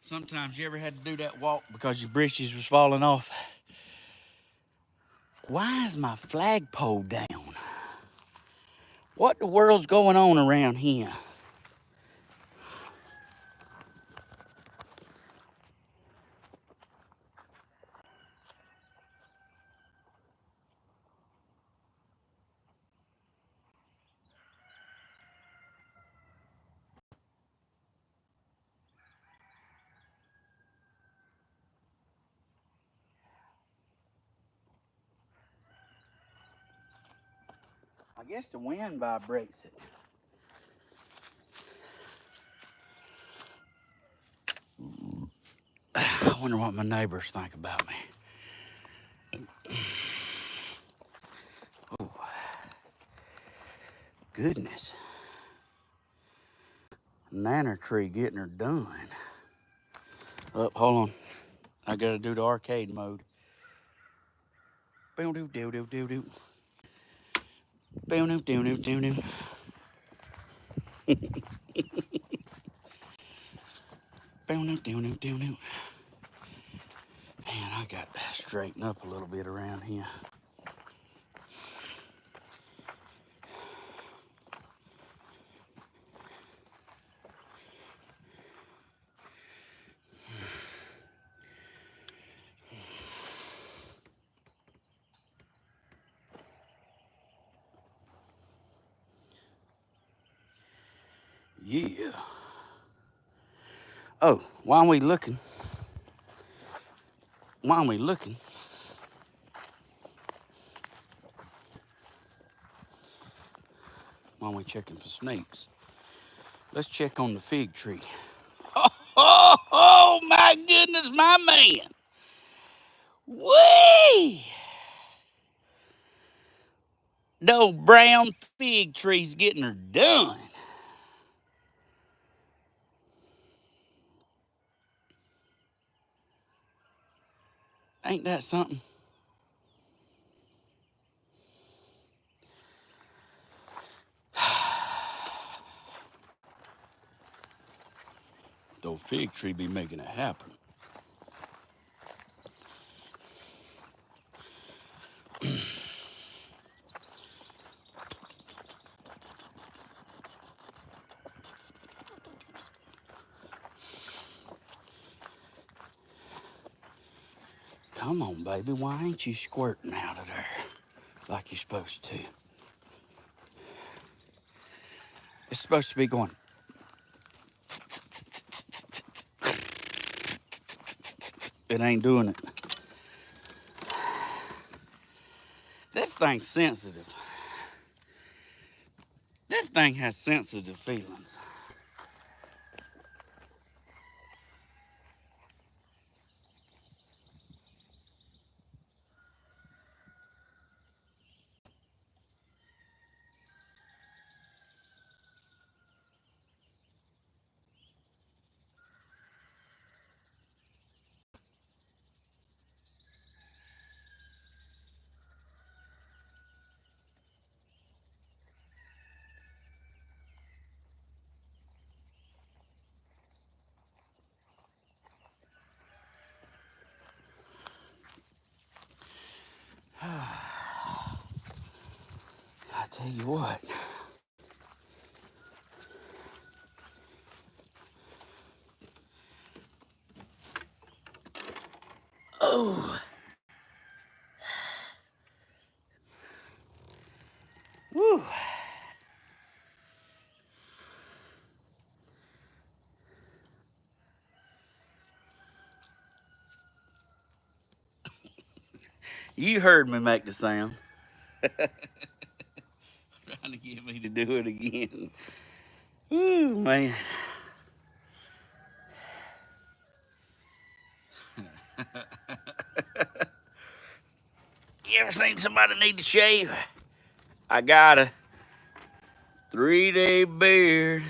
Sometimes you ever had to do that walk because your britches was falling off? Why is my flagpole down? What the world's going on around here? I guess the wind vibrates it. I wonder what my neighbors think about me. Oh, goodness. Nanner tree getting her done. Oh, hold on. I gotta do the arcade mode. Boom doo doo doo doo doo. Boom doo doo doo doo doo. Boom doo doo doo doo doo. Man, I got to straighten up a little bit around here. Yeah. Oh, while we looking, while we checking for snakes, let's check on the fig tree. Oh my goodness, my man. Whee! The old brown fig tree's getting her done. Ain't that something? The fig tree be making it happen. Come on, baby. Why ain't you squirting out of there like you're supposed to? It's supposed to be going. It ain't doing it. This thing's sensitive. This thing has sensitive feelings. I tell you what. Oh. Woo. You heard me make the sound. Trying to get me to do it again. Ooh, man. You ever seen somebody need to shave? I got a 3-day beard.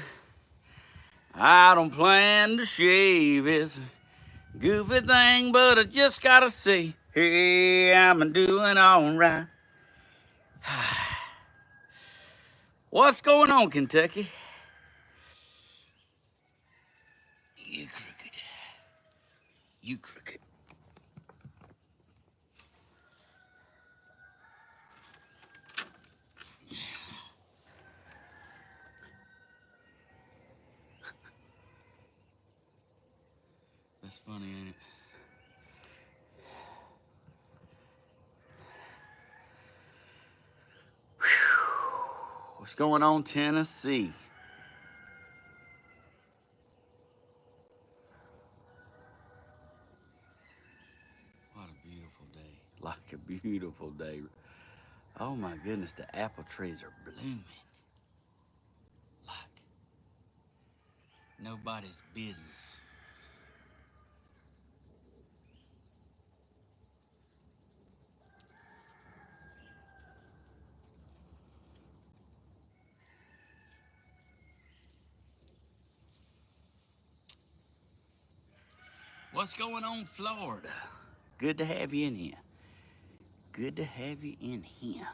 I don't plan to shave. It's a goofy thing, but I just gotta say, hey, I'm doing all right. What's going on, Kentucky? You crooked. You crooked. That's funny, ain't it? Whew. What's going on, Tennessee? What a beautiful day. Like a beautiful day. Oh my goodness, the apple trees are blooming. Like nobody's business. What's going on, Florida? Good to have you in here. Good to have you in here.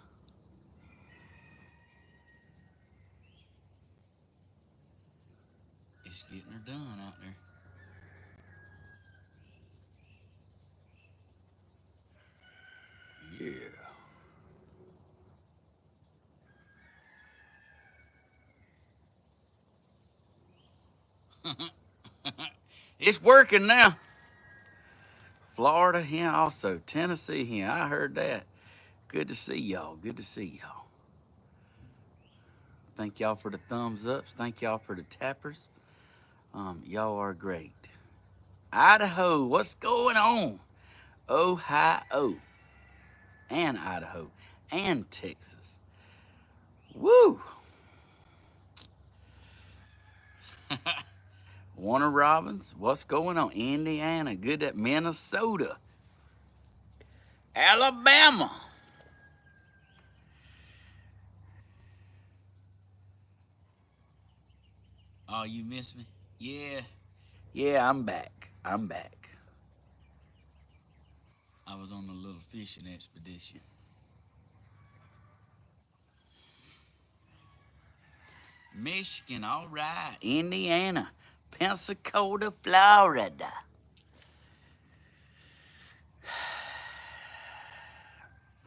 It's getting her done out there. Yeah. It's working now. Florida here also. Tennessee here. I heard that. Good to see y'all. Good to see y'all. Thank y'all for the thumbs ups. Thank y'all for the tappers. Y'all are great. Idaho, what's going on? Ohio and Idaho and Texas. Woo! Warner Robins, what's going on? Indiana, good at Minnesota. Alabama. Oh, you missed me? Yeah. Yeah, I'm back. I'm back. I was on a little fishing expedition. Michigan, all right. Indiana, Pensacola, Florida.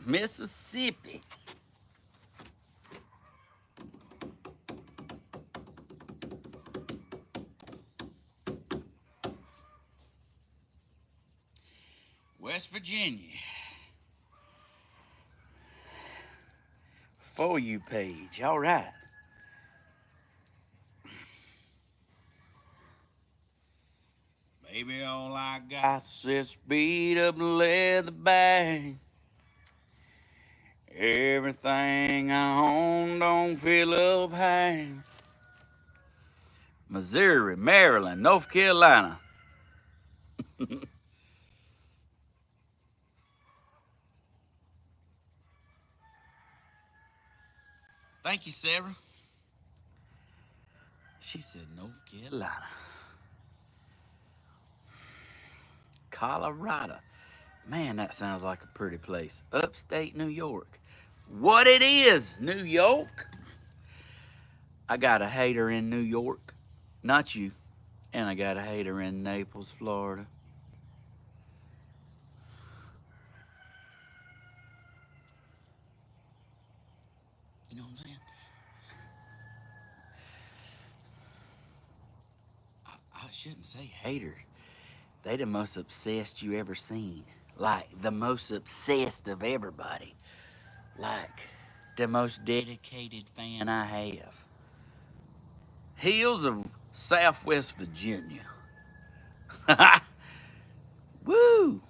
Mississippi. Well, West Virginia. For you page. All right. Baby, all I got's this beat up leather bag. Everything I own don't fill up high. Missouri, Maryland, North Carolina. Thank you, Sarah. She said North Carolina. Colorado. Man, that sounds like a pretty place. Upstate New York. What it is, New York? I got a hater in New York. Not you. And I got a hater in Naples, Florida. You know what I'm saying? I shouldn't say hater. They the most obsessed you ever seen. Like, the most obsessed of everybody. Like, the most dedicated fan I have. Hills of Southwest Virginia. Woo!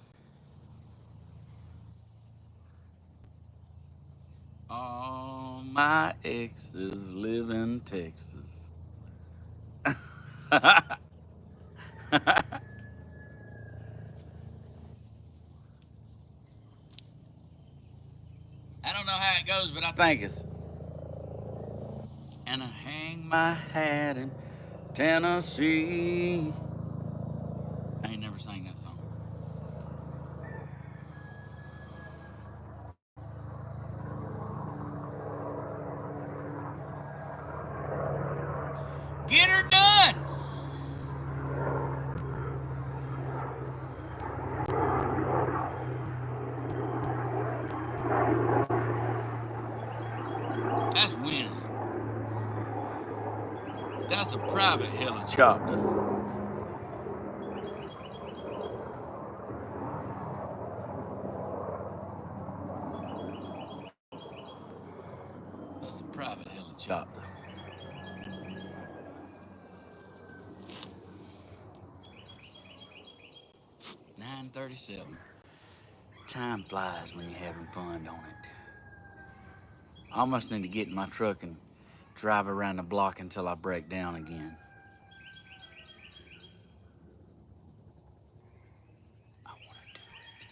All my exes live in Texas. I don't know how it goes, but I think it's. And I hang my hat in Tennessee. I ain't never sang that song. Get her done! That's winning. That's a private helicopter. That's a private helicopter. 9:37. Time flies when you're having fun, don't it? I almost need to get in my truck and drive around the block until I break down again. I want to do it.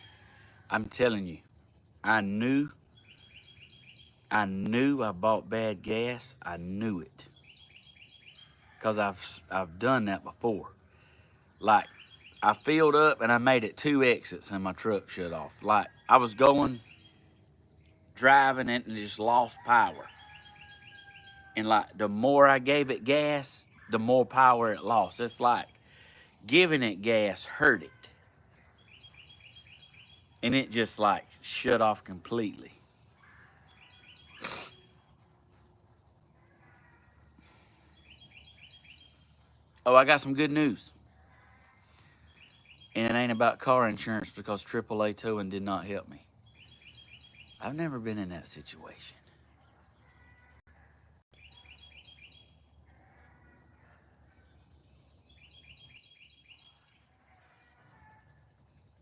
I'm telling you, I knew I bought bad gas. I knew it. Because I've done that before. Like, I filled up and I made it 2 exits and my truck shut off. Like, I was driving it and just lost power. And like, the more I gave it gas, the more power it lost. It's like giving it gas hurt it. And it just like shut off completely. Oh, I got some good news. And it ain't about car insurance because AAA towing did not help me. I've never been in that situation.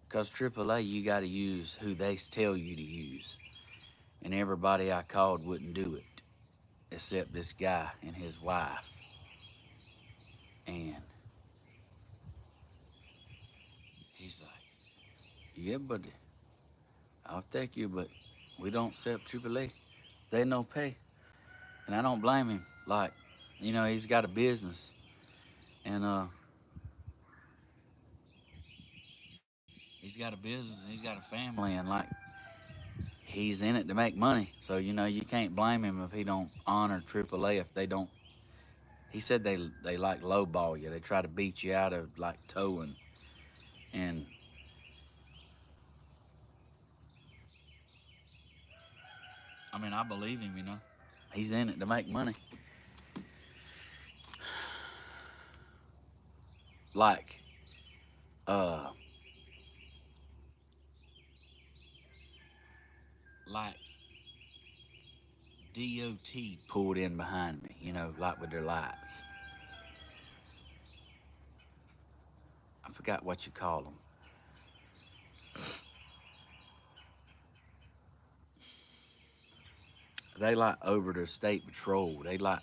Because AAA, you got to use who they tell you to use. And everybody I called wouldn't do it. Except this guy and his wife. And he's like, yeah, buddy, I'll take you, but we don't accept AAA. They no pay. And I don't blame him. Like, you know, he's got a business. And he's got a business and he's got a family, and like, he's in it to make money. So, you know, you can't blame him if he don't honor AAA if they don't. He said they like lowball you. They try to beat you out of like towing. And I mean, I believe him, you know. He's in it to make money. Like, DOT pulled in behind me, you know, like with their lights. I forgot what you call them. They like over the state patrol. They like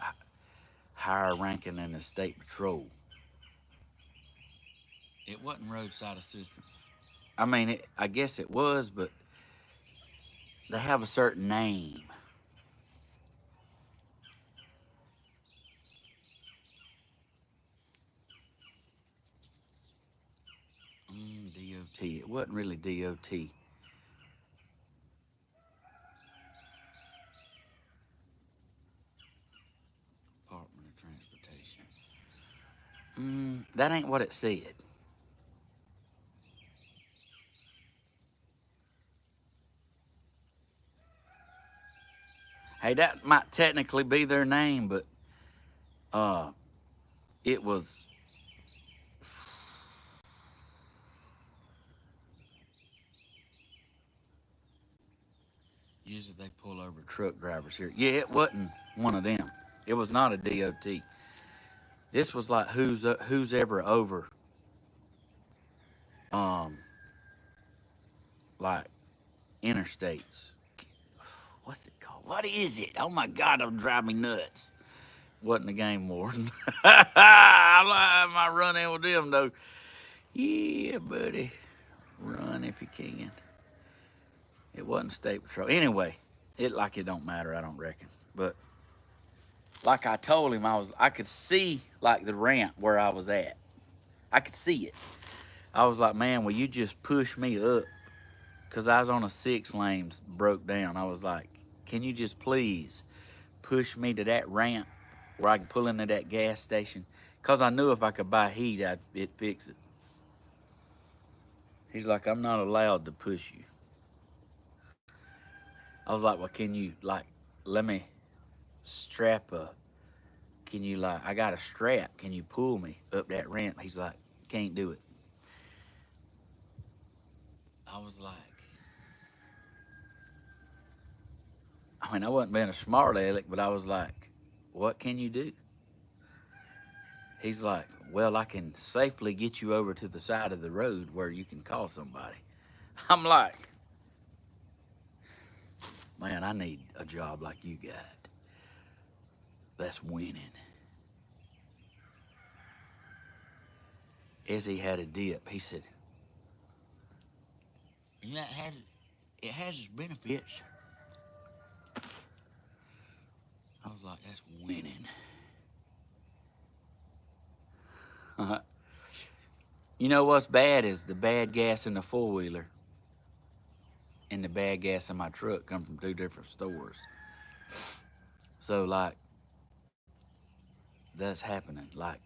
higher ranking than the state patrol. It wasn't roadside assistance. I mean, I guess it was, but they have a certain name. DOT. It wasn't really DOT. Department of Transportation. That ain't what it said. Hey, that might technically be their name, but it was. Usually they pull over truck drivers here. Yeah, it wasn't one of them. It was not a DOT. This was like who's ever over um like interstates. What's it called? What is it? Oh my God, it'll drive me nuts. Wasn't the game warden. I might run in with them though. Yeah, buddy. Run if you can. It wasn't state patrol. Anyway, it don't matter, I don't reckon. But like I told him, I could see like the ramp where I was at. I could see it. I was like, man, will you just push me up? Cause I was on a 6 lanes, broke down. I was like, can you just please push me to that ramp where I can pull into that gas station? Cause I knew if I could buy heat, it'd fix it. He's like, I'm not allowed to push you. I was like, well, can you like let me strap up? Can you like I got a strap? Can you pull me up that ramp? He's like, can't do it. I was like, I mean, I wasn't being a smart aleck, but I was like, what can you do? He's like, well, I can safely get you over to the side of the road where you can call somebody. I'm like, man, I need a job like you got. That's winning. As he had a dip, he said, yeah, it has its benefits. I was like, that's winning. You know what's bad is the bad gas in the 4-wheeler and the bad gas in my truck come from 2 different stores. So like, that's happening. Like,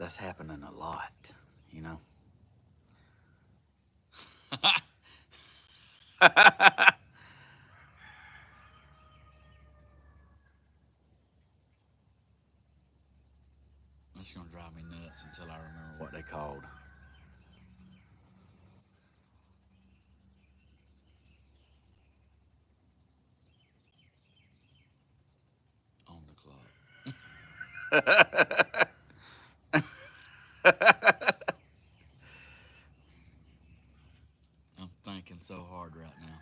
that's happening a lot, you know? It's gonna drive me nuts until I remember what they called. On the clock. I'm thinking so hard right now.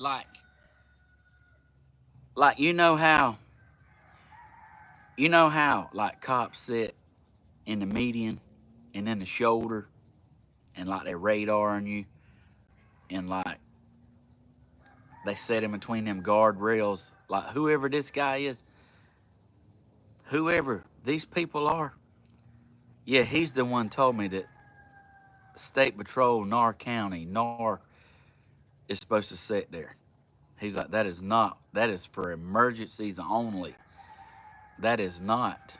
like, like you know how like cops sit in the median and then the shoulder and like they radar on you and like they set in between them guardrails. Like whoever this guy is, whoever these people are, yeah, he's the one told me that State Patrol, Nar County, Nar is supposed to sit there. He's like, that is not, that is for emergencies only. That is not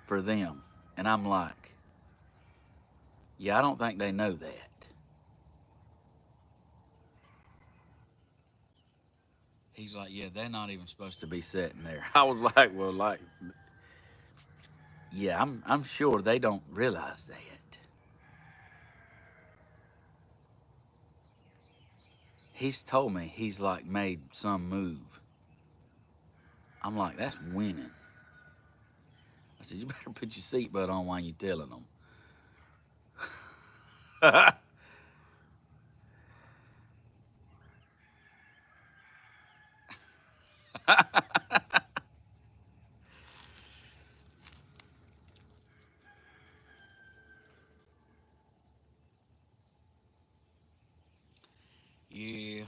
for them. And I'm like, yeah, I don't think they know that. He's like, yeah, they're not even supposed to be sitting there. I was like, well, like, Yeah, I'm sure they don't realize that. He's told me he's like made some move. I'm like, that's winning. I said, you better put your seatbelt on while you're telling them. Yeah,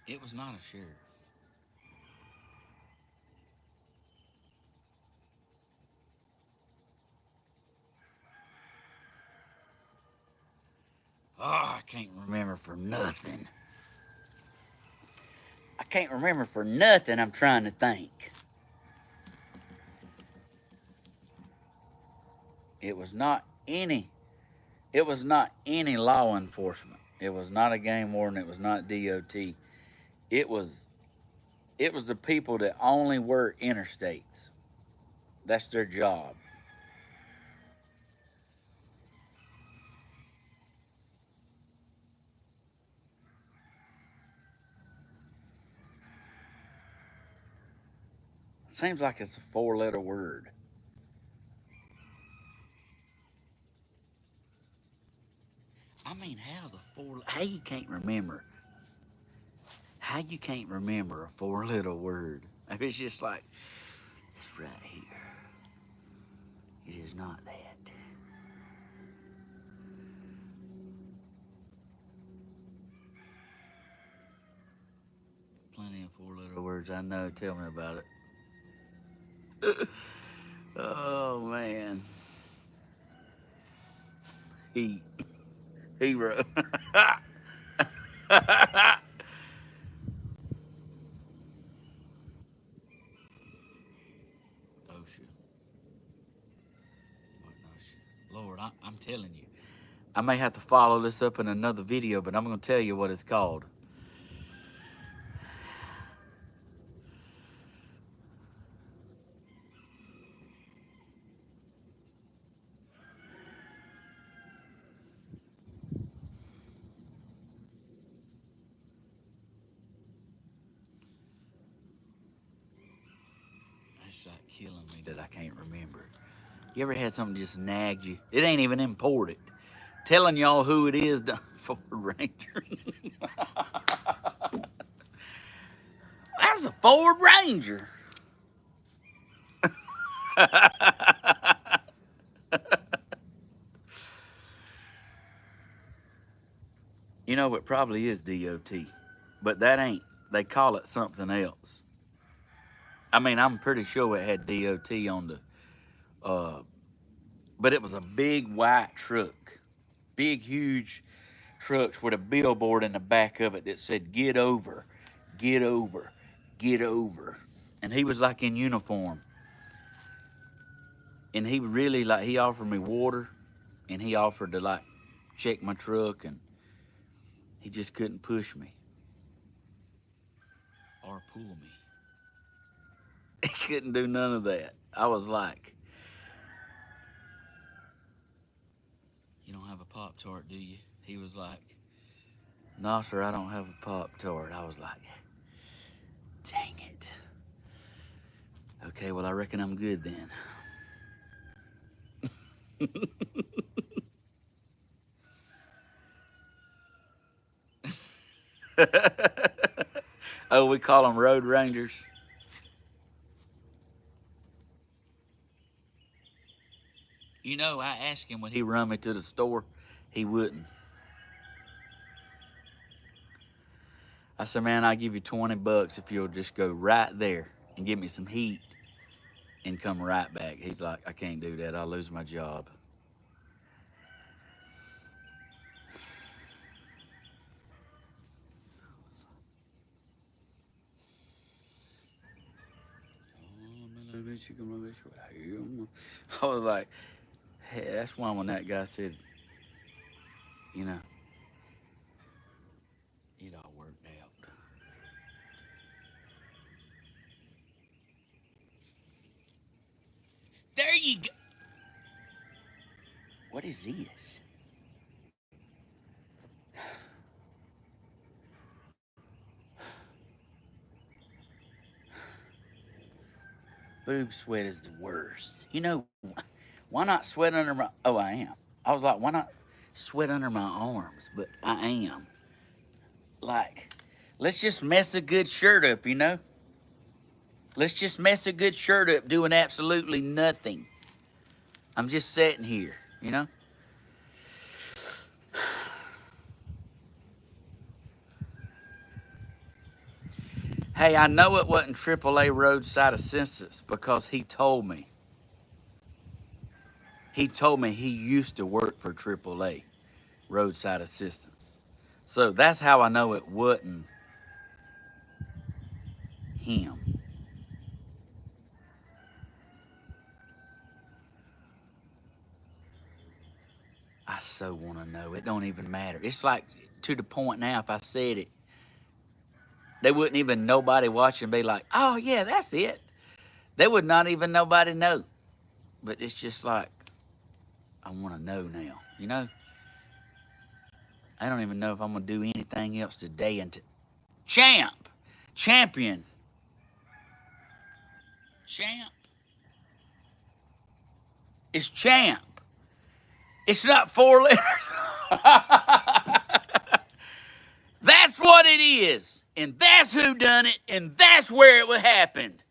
it was not a sheriff. Oh, I can't remember for nothing. I can't remember for nothing. I'm trying to think. It was not any. It was not any law enforcement. It was not a game warden. It was not DOT. It was. It was the people that only work interstates. That's their job. Seems like it's a four-letter word. I mean, how's a four? How you can't remember? How you can't remember a four-letter word? It's just like it's right here. It is not that. Plenty of four-letter words. I know. Tell me about it. Oh man, heat, hero. Ocean. What ocean? Lord, I'm telling you. I may have to follow this up in another video, but I'm going to tell you what it's called. It's like killing me that I can't remember. You ever had something just nagged you? It ain't even imported. Telling y'all who it is, the Ford Ranger. That's a Ford Ranger. You know, it probably is DOT, but that ain't. They call it something else. I mean, I'm pretty sure it had DOT on the, but it was a big white truck, big huge trucks with a billboard in the back of it that said "Get over, get over, get over," and he was like in uniform, and he really like he offered me water, and he offered to like check my truck, and he just couldn't push me or pull me. He couldn't do none of that. I was like, "You don't have a Pop Tart, do you?" He was like, "No, sir, I don't have a Pop Tart." I was like, "Dang it." Okay, well, I reckon I'm good then. Oh, we call them road rangers. You know, I asked him when he run me to the store, he wouldn't. I said, man, I'll give you $20 if you'll just go right there and give me some heat and come right back. He's like, I can't do that. I'll lose my job. I was like, hey, that's why when that guy said, you know, you go. What is this? Boob sweat is the worst. You know, why not sweat under my... Oh, I am. I was like, why not sweat under my arms? But I am. Like, let's just mess a good shirt up, you know? Let's just mess a good shirt up doing absolutely nothing. I'm just sitting here, you know? Hey, I know it wasn't AAA roadside assistance because he told me. He told me he used to work for AAA roadside assistance. So that's how I know it wasn't him. I so want to know. It don't even matter. It's like to the point now, if I said it, they wouldn't even nobody watching be like, oh, yeah, that's it. They would not even nobody know. But it's just like, I want to know now, you know? I don't even know if I'm going to do anything else today until... Champion. Champ. It's champ. It's not 4 letters. That's what it is. And that's who done it. And that's where it happened.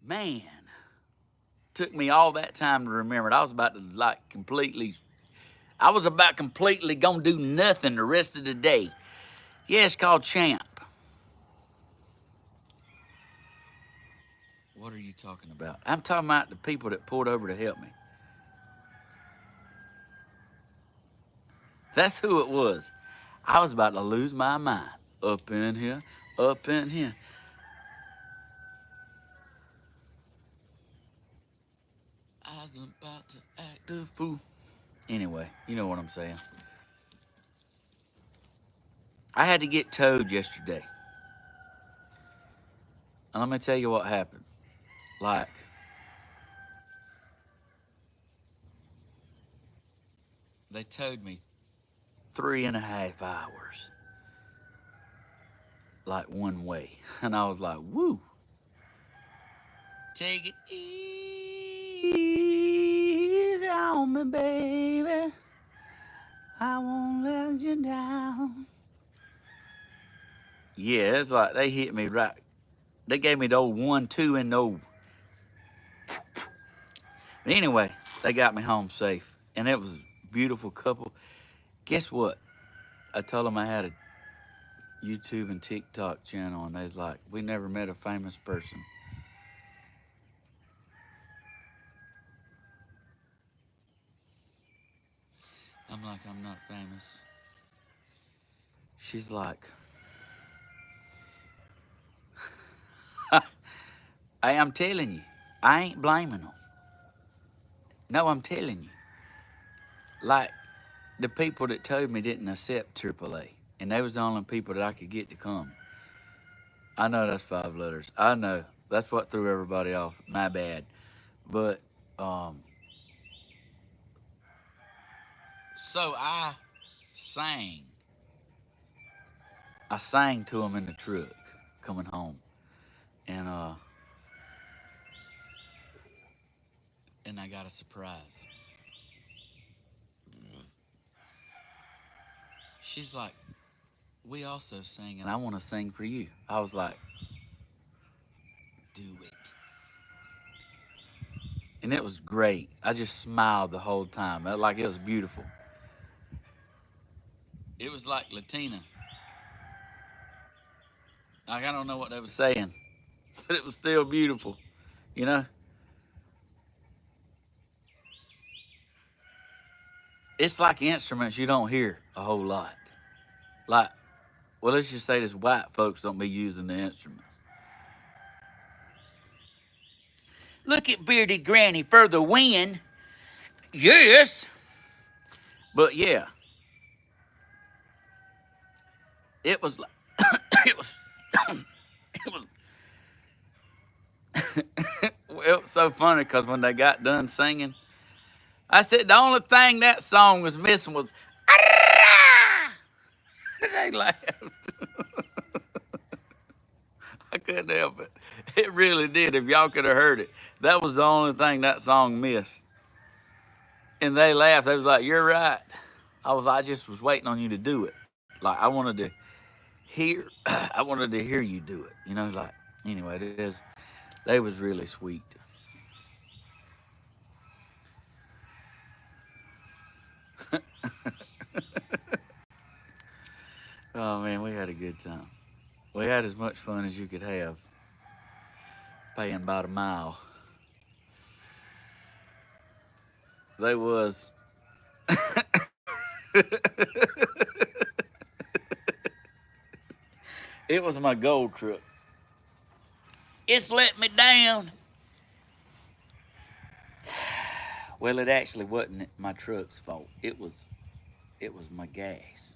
Man. Took me all that time to remember it. I was about to completely gonna do nothing the rest of the day. Yeah, it's called champ. What are you talking about? I'm talking about the people that pulled over to help me. That's who it was. I was about to lose my mind. Up in here, up in here. I was about to act a fool. Anyway, you know what I'm saying. I had to get towed yesterday. And let me tell you what happened. Like, they towed me 3.5 hours. Like one way. And I was like, woo. Take it easy on me, baby. I won't let you down. Yeah, it's like they hit me right. They gave me the old 1, 2, and no. But anyway, they got me home safe. And it was a beautiful couple. Guess what? I told them I had a YouTube and TikTok channel, and they was like, we never met a famous person. I'm like, I'm not famous. She's like, hey, I'm telling you, I ain't blaming them. No, I'm telling you. Like, the people that told me didn't accept AAA, and they was the only people that I could get to come. I know that's 5 letters. I know. That's what threw everybody off. My bad. But, so I sang. I sang to them in the truck coming home. And I got a surprise. She's like, we also sing, and I want to sing for you. I was like, do it. And it was great. I just smiled the whole time. Like, it was beautiful. It was like Latina. Like, I don't know what they were saying, but it was still beautiful, you know? It's like instruments you don't hear a whole lot. Like, well, let's just say this white folks don't be using the instruments. Look at bearded granny for the win. Yes. But yeah, it was like, it was, it was, well, was so funny because when they got done singing, I said the only thing that song was missing was they laughed. I couldn't help it. It really did. If y'all could have heard it, that was the only thing that song missed. And they laughed. They was like, "You're right." I just was waiting on you to do it. Like I wanted to hear, I wanted to hear you do it. You know, like anyway, it is. They was really sweet. Oh man, we had a good time. We had as much fun as you could have, paying by the mile. They was. It was my gold truck. It's let me down. Well, it actually wasn't my truck's fault. It was my gas.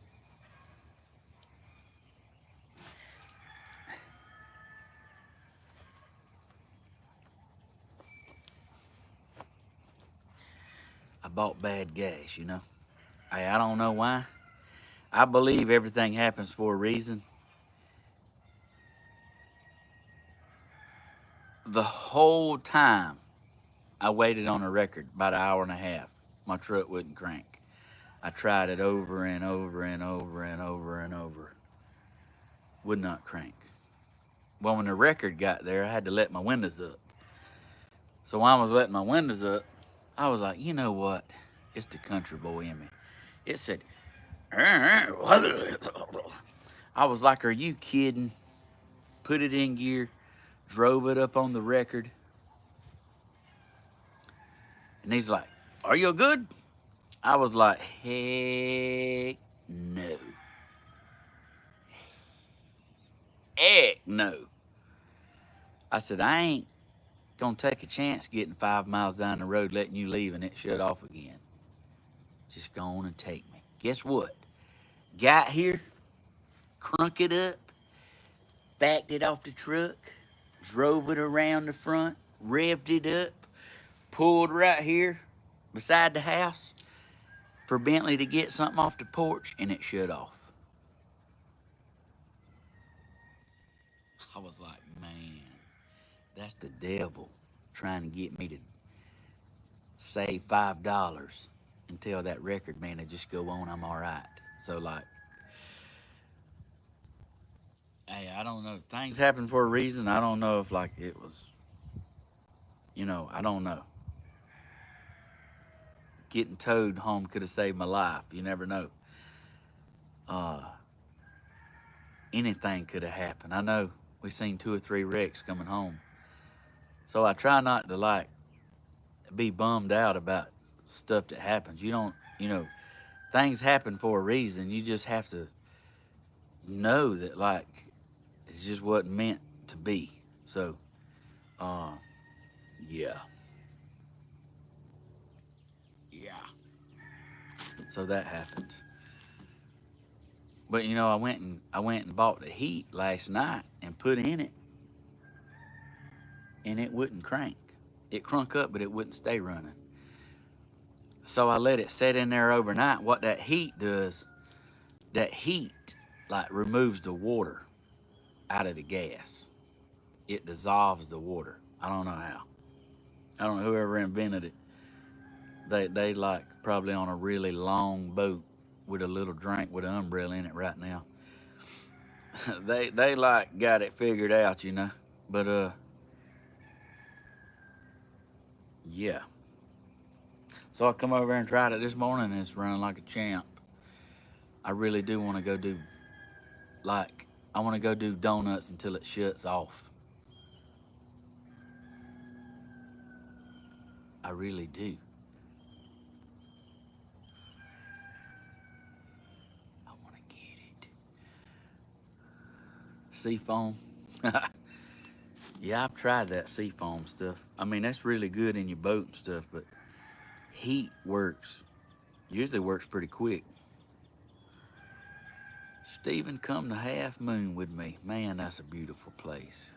I bought bad gas, you know. I don't know why. I believe everything happens for a reason. The whole time I waited on a record, about an hour and a half, my truck wouldn't crank. I tried it over and over and over and over and over. Would not crank. Well, when the record got there, I had to let my windows up. So while I was letting my windows up, I was like, you know what? It's the country boy in me. It said, I was like, are you kidding? Put it in gear, drove it up on the record. And he's like, are you good? I was like, heck no. Heck no. I said, I ain't gonna take a chance getting 5 miles down the road, letting you leave and it shut off again. Just go on and take me. Guess what? Got here, crunk it up, backed it off the truck, drove it around the front, revved it up, pulled right here beside the house for Bentley to get something off the porch, and it shut off. I was like, man, that's the devil trying to get me to save $5 until that record man to just go on. I'm all right. So like, hey, I don't know. Things happen for a reason. I don't know if like it was, I don't know. Getting towed home could have saved my life. You never know. Uh, Anything could have happened. I know we seen 2 or 3 wrecks coming home. So I try not to like be bummed out about stuff that happens. You don't, things happen for a reason. You just have to know that like it just wasn't meant to be. So, uh, yeah, yeah. So that happened. But I went and bought the heat last night and put in it, and it wouldn't crank. It crunk up, but it wouldn't stay running. So I let it sit in there overnight. What that heat does, that heat like removes the water out of the gas. It dissolves the water. I don't know how. I don't know whoever invented it. They like probably on a really long boat with a little drink with an umbrella in it right now. They like got it figured out, you know. But yeah. So I come over and tried it this morning and it's running like a champ. I really do want to go do like I want to go do donuts until it shuts off. I really do. I want to get it. Seafoam. Yeah, I've tried that seafoam stuff. I mean, that's really good in your boat and stuff, but heat usually works pretty quick. Stephen, come to Half Moon with me. Man, that's a beautiful place.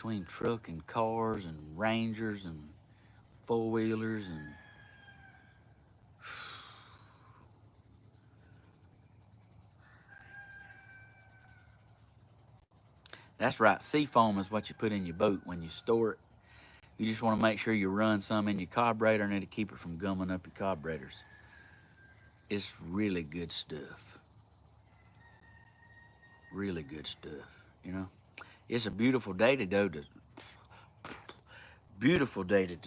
between truck and cars and Rangers and four-wheelers and that's right. Seafoam is what you put in your boat when you store it. You just want to make sure you run some in your carburetor and it'll keep it from gumming up your carburetors. It's really good stuff. Really good stuff, you know. It's a beautiful day to go to. Beautiful day to.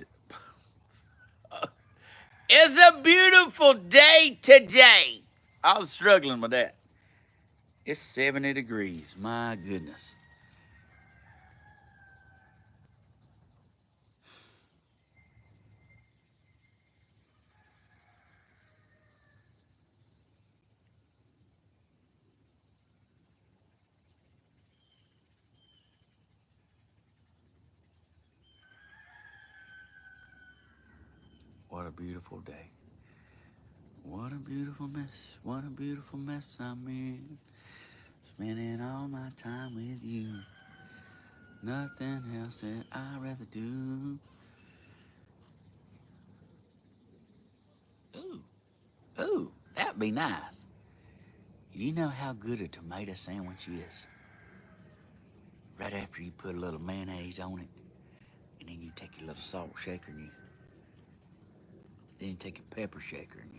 It's a beautiful day today. I was struggling with that. It's 70 degrees. My goodness. What a beautiful day. What a beautiful mess. What a beautiful mess I'm in. Spending all my time with you. Nothing else that I'd rather do. Ooh, ooh, that'd be nice. You know how good a tomato sandwich is? Right after you put a little mayonnaise on it, and then you take your little salt shaker and then you take your pepper shaker and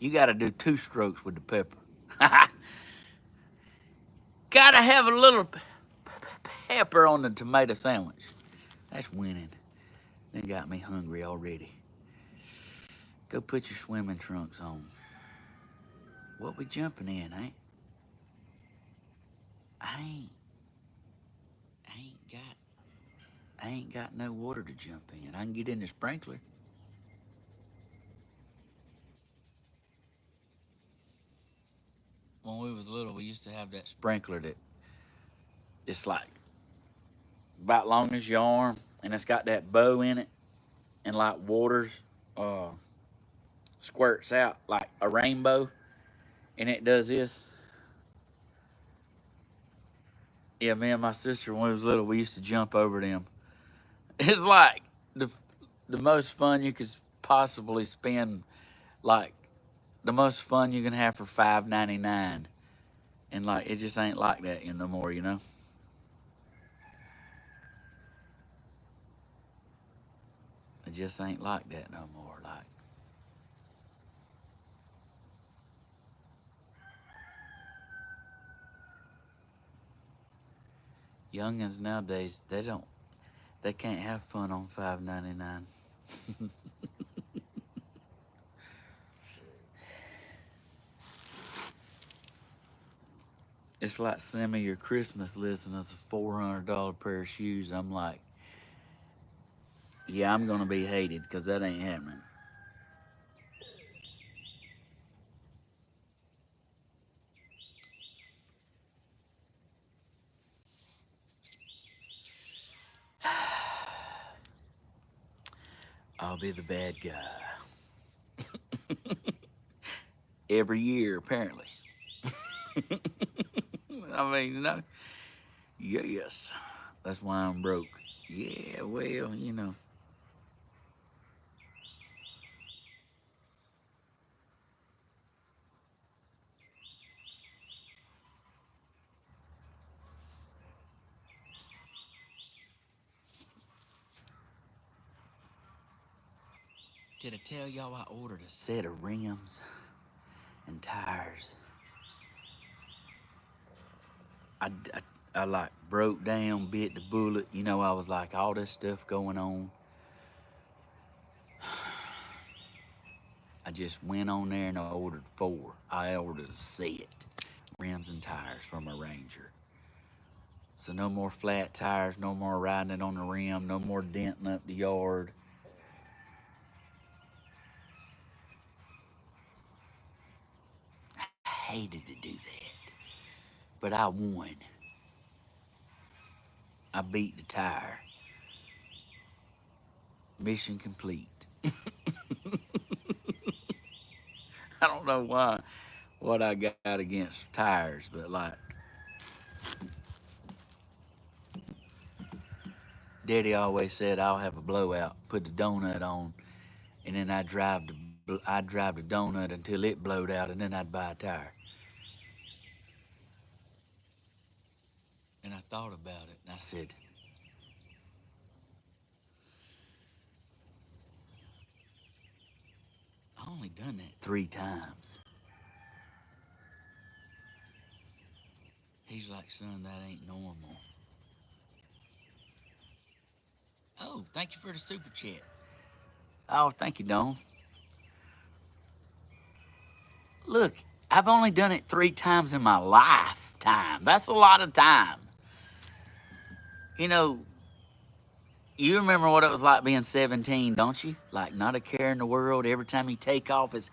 you gotta do 2 strokes with the pepper. Gotta have a little pepper on the tomato sandwich. That's winning. They got me hungry already. Go put your swimming trunks on. What we jumping in, ain't? I ain't, I ain't got, I ain't got no water to jump in. I can get in the sprinkler. When we was little, we used to have that sprinkler that it's like about long as your arm, and it's got that bow in it, and like waters uh, squirts out like a rainbow, and it does this. Yeah, me and my sister, when we was little, we used to jump over them. It's like the most fun you could possibly spend, like the most fun you can have for $5.99, and like it just ain't like that no more, you know. It just ain't like that no more. Like youngins nowadays, they can't have fun on $5.99. It's like some of your Christmas listeners a $400 pair of shoes. I'm like, yeah, I'm gonna be hated because that ain't happening. I'll be the bad guy every year, apparently. I mean, you know, yes, that's why I'm broke. Yeah, well, you know. Did I tell y'all I ordered a set of rims and tires? I like broke down, bit the bullet. You know, I was like, all this stuff going on. I just went on there and I ordered 4. I ordered a set, rims and tires from a Ranger. So no more flat tires, no more riding it on the rim, no more denting up the yard. I hated to do that, but I won. I beat the tire. Mission complete. I don't know why. what I got against tires, but like Daddy always said, I'll have a blowout, put the donut on, and then I'd drive the donut until it blowed out, and then I'd buy a tire. And I thought about it, and I said, I only done that 3 times. He's like, son, that ain't normal. Oh, thank you for the super chat. Oh, thank you, Don. Look, I've only done it 3 times in my lifetime. That's a lot of time. You know, you remember what it was like being 17, don't you? Like, not a care in the world. Every time you take off, it's.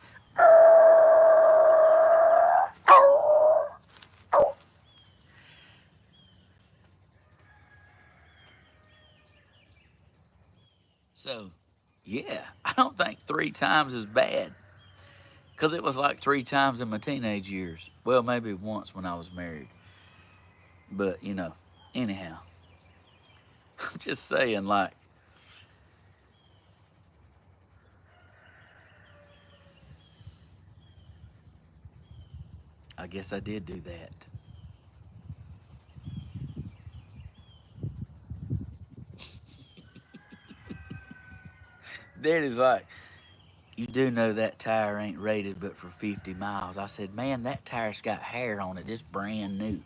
So, yeah, I don't think 3 times is bad. Because it was like 3 times in my teenage years. Well, maybe once when I was married. But, anyhow, I'm just saying, like, I guess I did do that. Daddy's like, you do know that tire ain't rated but for 50 miles. I said, man, that tire's got hair on it. It's brand new.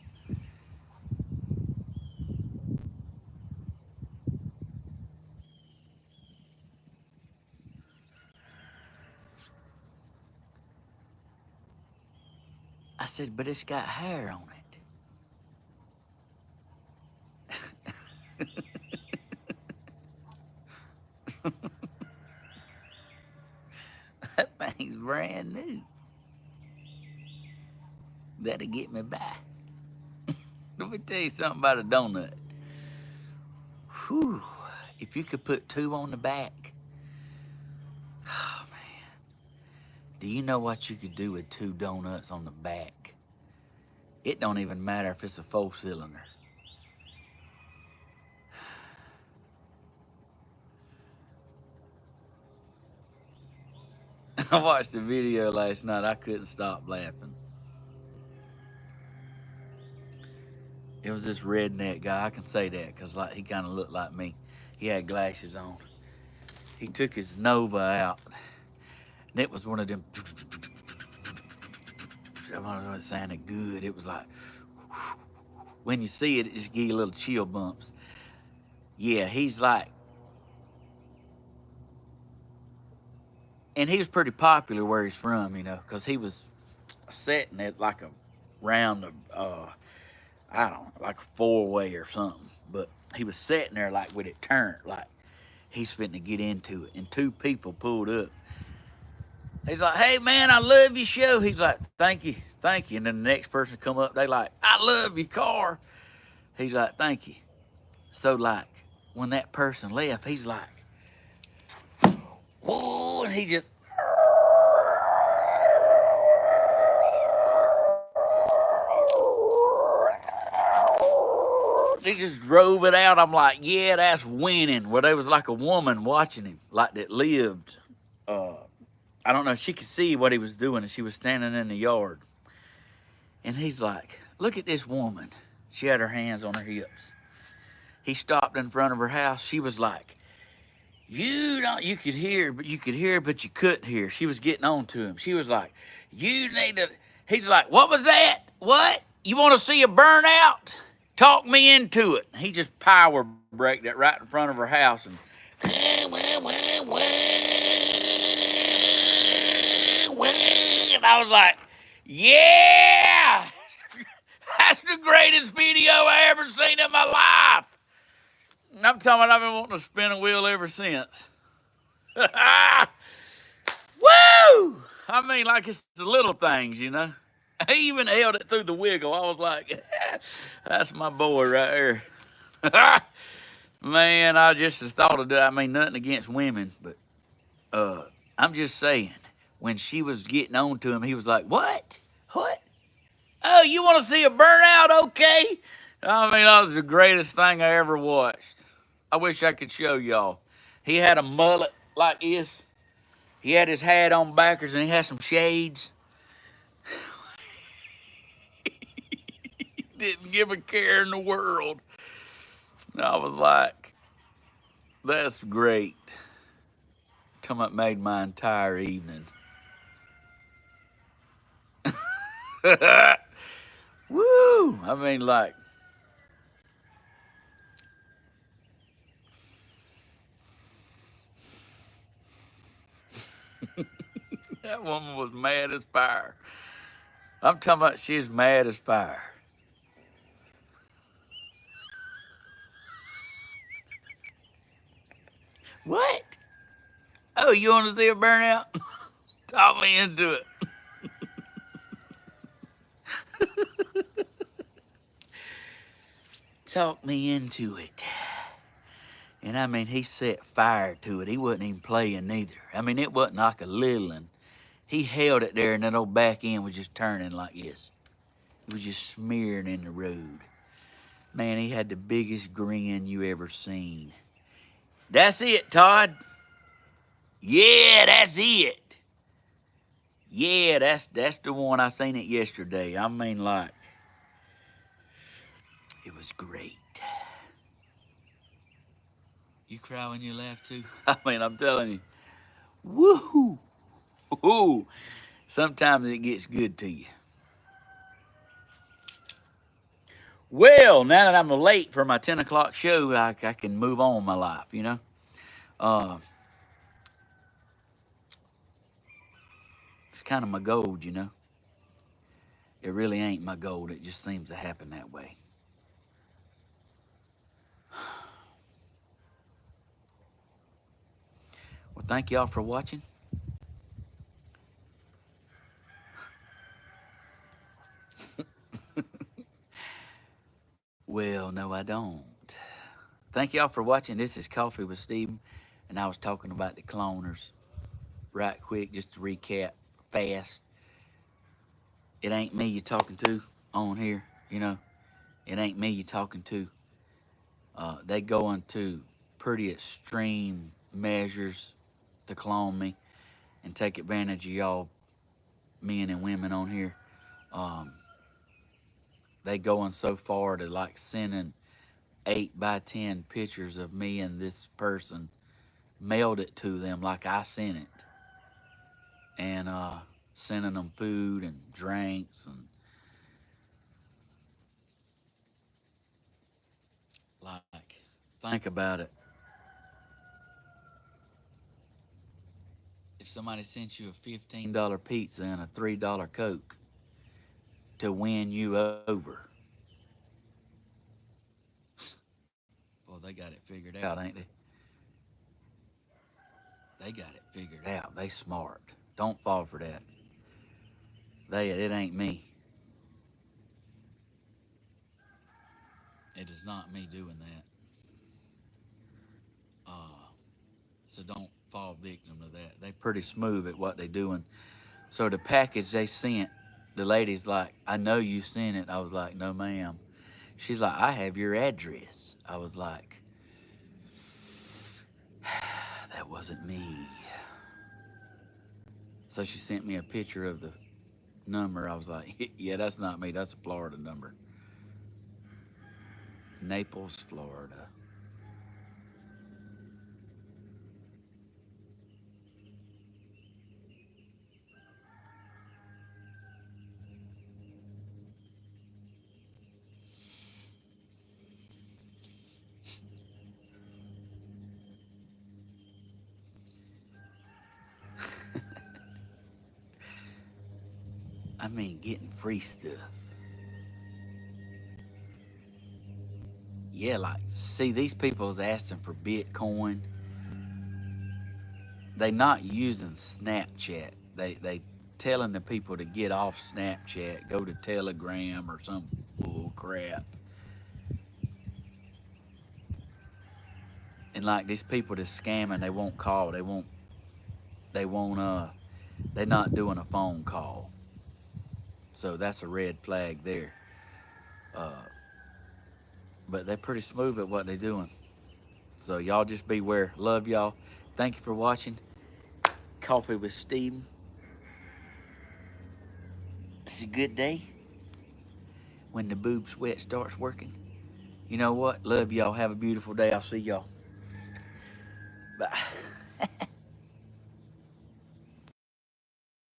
I said, but it's got hair on it. That thing's brand new. That'll get me by. Let me tell you something about a donut. Whew. If you could put 2 on the back, oh man. Do you know what you could do with 2 donuts on the back? It don't even matter if it's a 4-cylinder. I watched the video last night. I couldn't stop laughing. It was this redneck guy. I can say that because like he kind of looked like me. He had glasses on. He took his Nova out. And it was one of them. I don't know, it sounded good. It was like, when you see it, it just gives you little chill bumps. Yeah, he's like, and he was pretty popular where he's from, because he was setting it like a round of, I don't know, like a 4-way or something. But he was sitting there like with it turned, like he's fitting to get into it. And 2 people pulled up. He's like, hey man, I love your show. He's like, thank you, thank you. And then the next person come up, they like, I love your car. He's like, thank you. So like, when that person left, he's like, whoa, and he just, he just drove it out. I'm like, yeah, that's winning. Well, there was like a woman watching him, like that lived. I don't know. She could see what he was doing, and she was standing in the yard. And he's like, look at this woman. She had her hands on her hips. He stopped in front of her house. She was like, you could hear, but you could hear, but you couldn't hear. She was getting on to him. She was like, you need to. He's like, what was that? What? You want to see a burnout? Talk me into it. He just power braked it right in front of her house. And I was like, yeah, that's the greatest video I ever seen in my life. And I'm talking about I've been wanting to spin a wheel ever since. Woo! I mean, like it's the little things, He even held it through the wiggle. I was like, that's my boy right there. Man, I just thought of that. I mean, nothing against women, but I'm just saying, when she was getting on to him, he was like, what? What? Oh, you want to see a burnout? Okay. I mean, that was the greatest thing I ever watched. I wish I could show y'all. He had a mullet like this. He had his hat on backwards and he had some shades. He didn't give a care in the world. I was like, that's great. Till it made my entire evening. Woo! I mean, like, that woman was mad as fire. I'm talking about she's mad as fire. What? Oh, you want to see a burnout? Talk me into it. Talk me into it. And I mean, he set fire to it. He wasn't even playing neither. I mean, it wasn't like a little one. He held it there, and that old back end was just turning like this. It was just smearing in the road. Man, he had the biggest grin you ever seen. That's it, Todd. Yeah, that's it. Yeah, that's the one. I seen it yesterday. I mean, like, it was great. You cry when you laugh too? I mean, I'm telling you. Woohoo! Woo! Sometimes it gets good to you. Well, now that I'm late for my 10 o'clock show, I can move on with my life, you know? Uh, it's kind of my goal, you know? It really ain't my goal. It just seems to happen that way. Well, thank y'all for watching. Well, no, I don't. Thank y'all for watching. This is Coffee with Steven, and I was talking about the cloners. Right quick, just to recap fast. It ain't me you're talking to on here, you know. It ain't me you're talking to. They go into pretty extreme measures to clone me and take advantage of y'all men and women on here. Um, they going so far to like sending 8 by 10 pictures of me and this person, mailed it to them like I sent it, and sending them food and drinks and like, think about it. If somebody sent you a $15 pizza and a $3 Coke to win you over, well, they got it figured out, ain't they? They got it figured out. They smart. Don't fall for that. It ain't me. It is not me doing that. So don't fall victim to that. They pretty smooth at what they doing. So the package they sent, the lady's like, I know you sent it. I was like, no, ma'am. She's like, I have your address. I was like, that wasn't me. So she sent me a picture of the number. I was like, yeah, that's not me. That's a Florida number. Naples, Florida. I mean, getting free stuff. Yeah, like, see, these people's asking for Bitcoin. They not using Snapchat. They telling the people to get off Snapchat, go to Telegram or some bull crap. And like these people that's scamming, they won't call. They won't they're not doing a phone call. So that's a red flag there. But they're pretty smooth at what they're doing. So y'all just beware. Love y'all. Thank you for watching. Coffee with Steven. It's a good day when the boob sweat starts working. You know what? Love y'all. Have a beautiful day. I'll see y'all. Bye.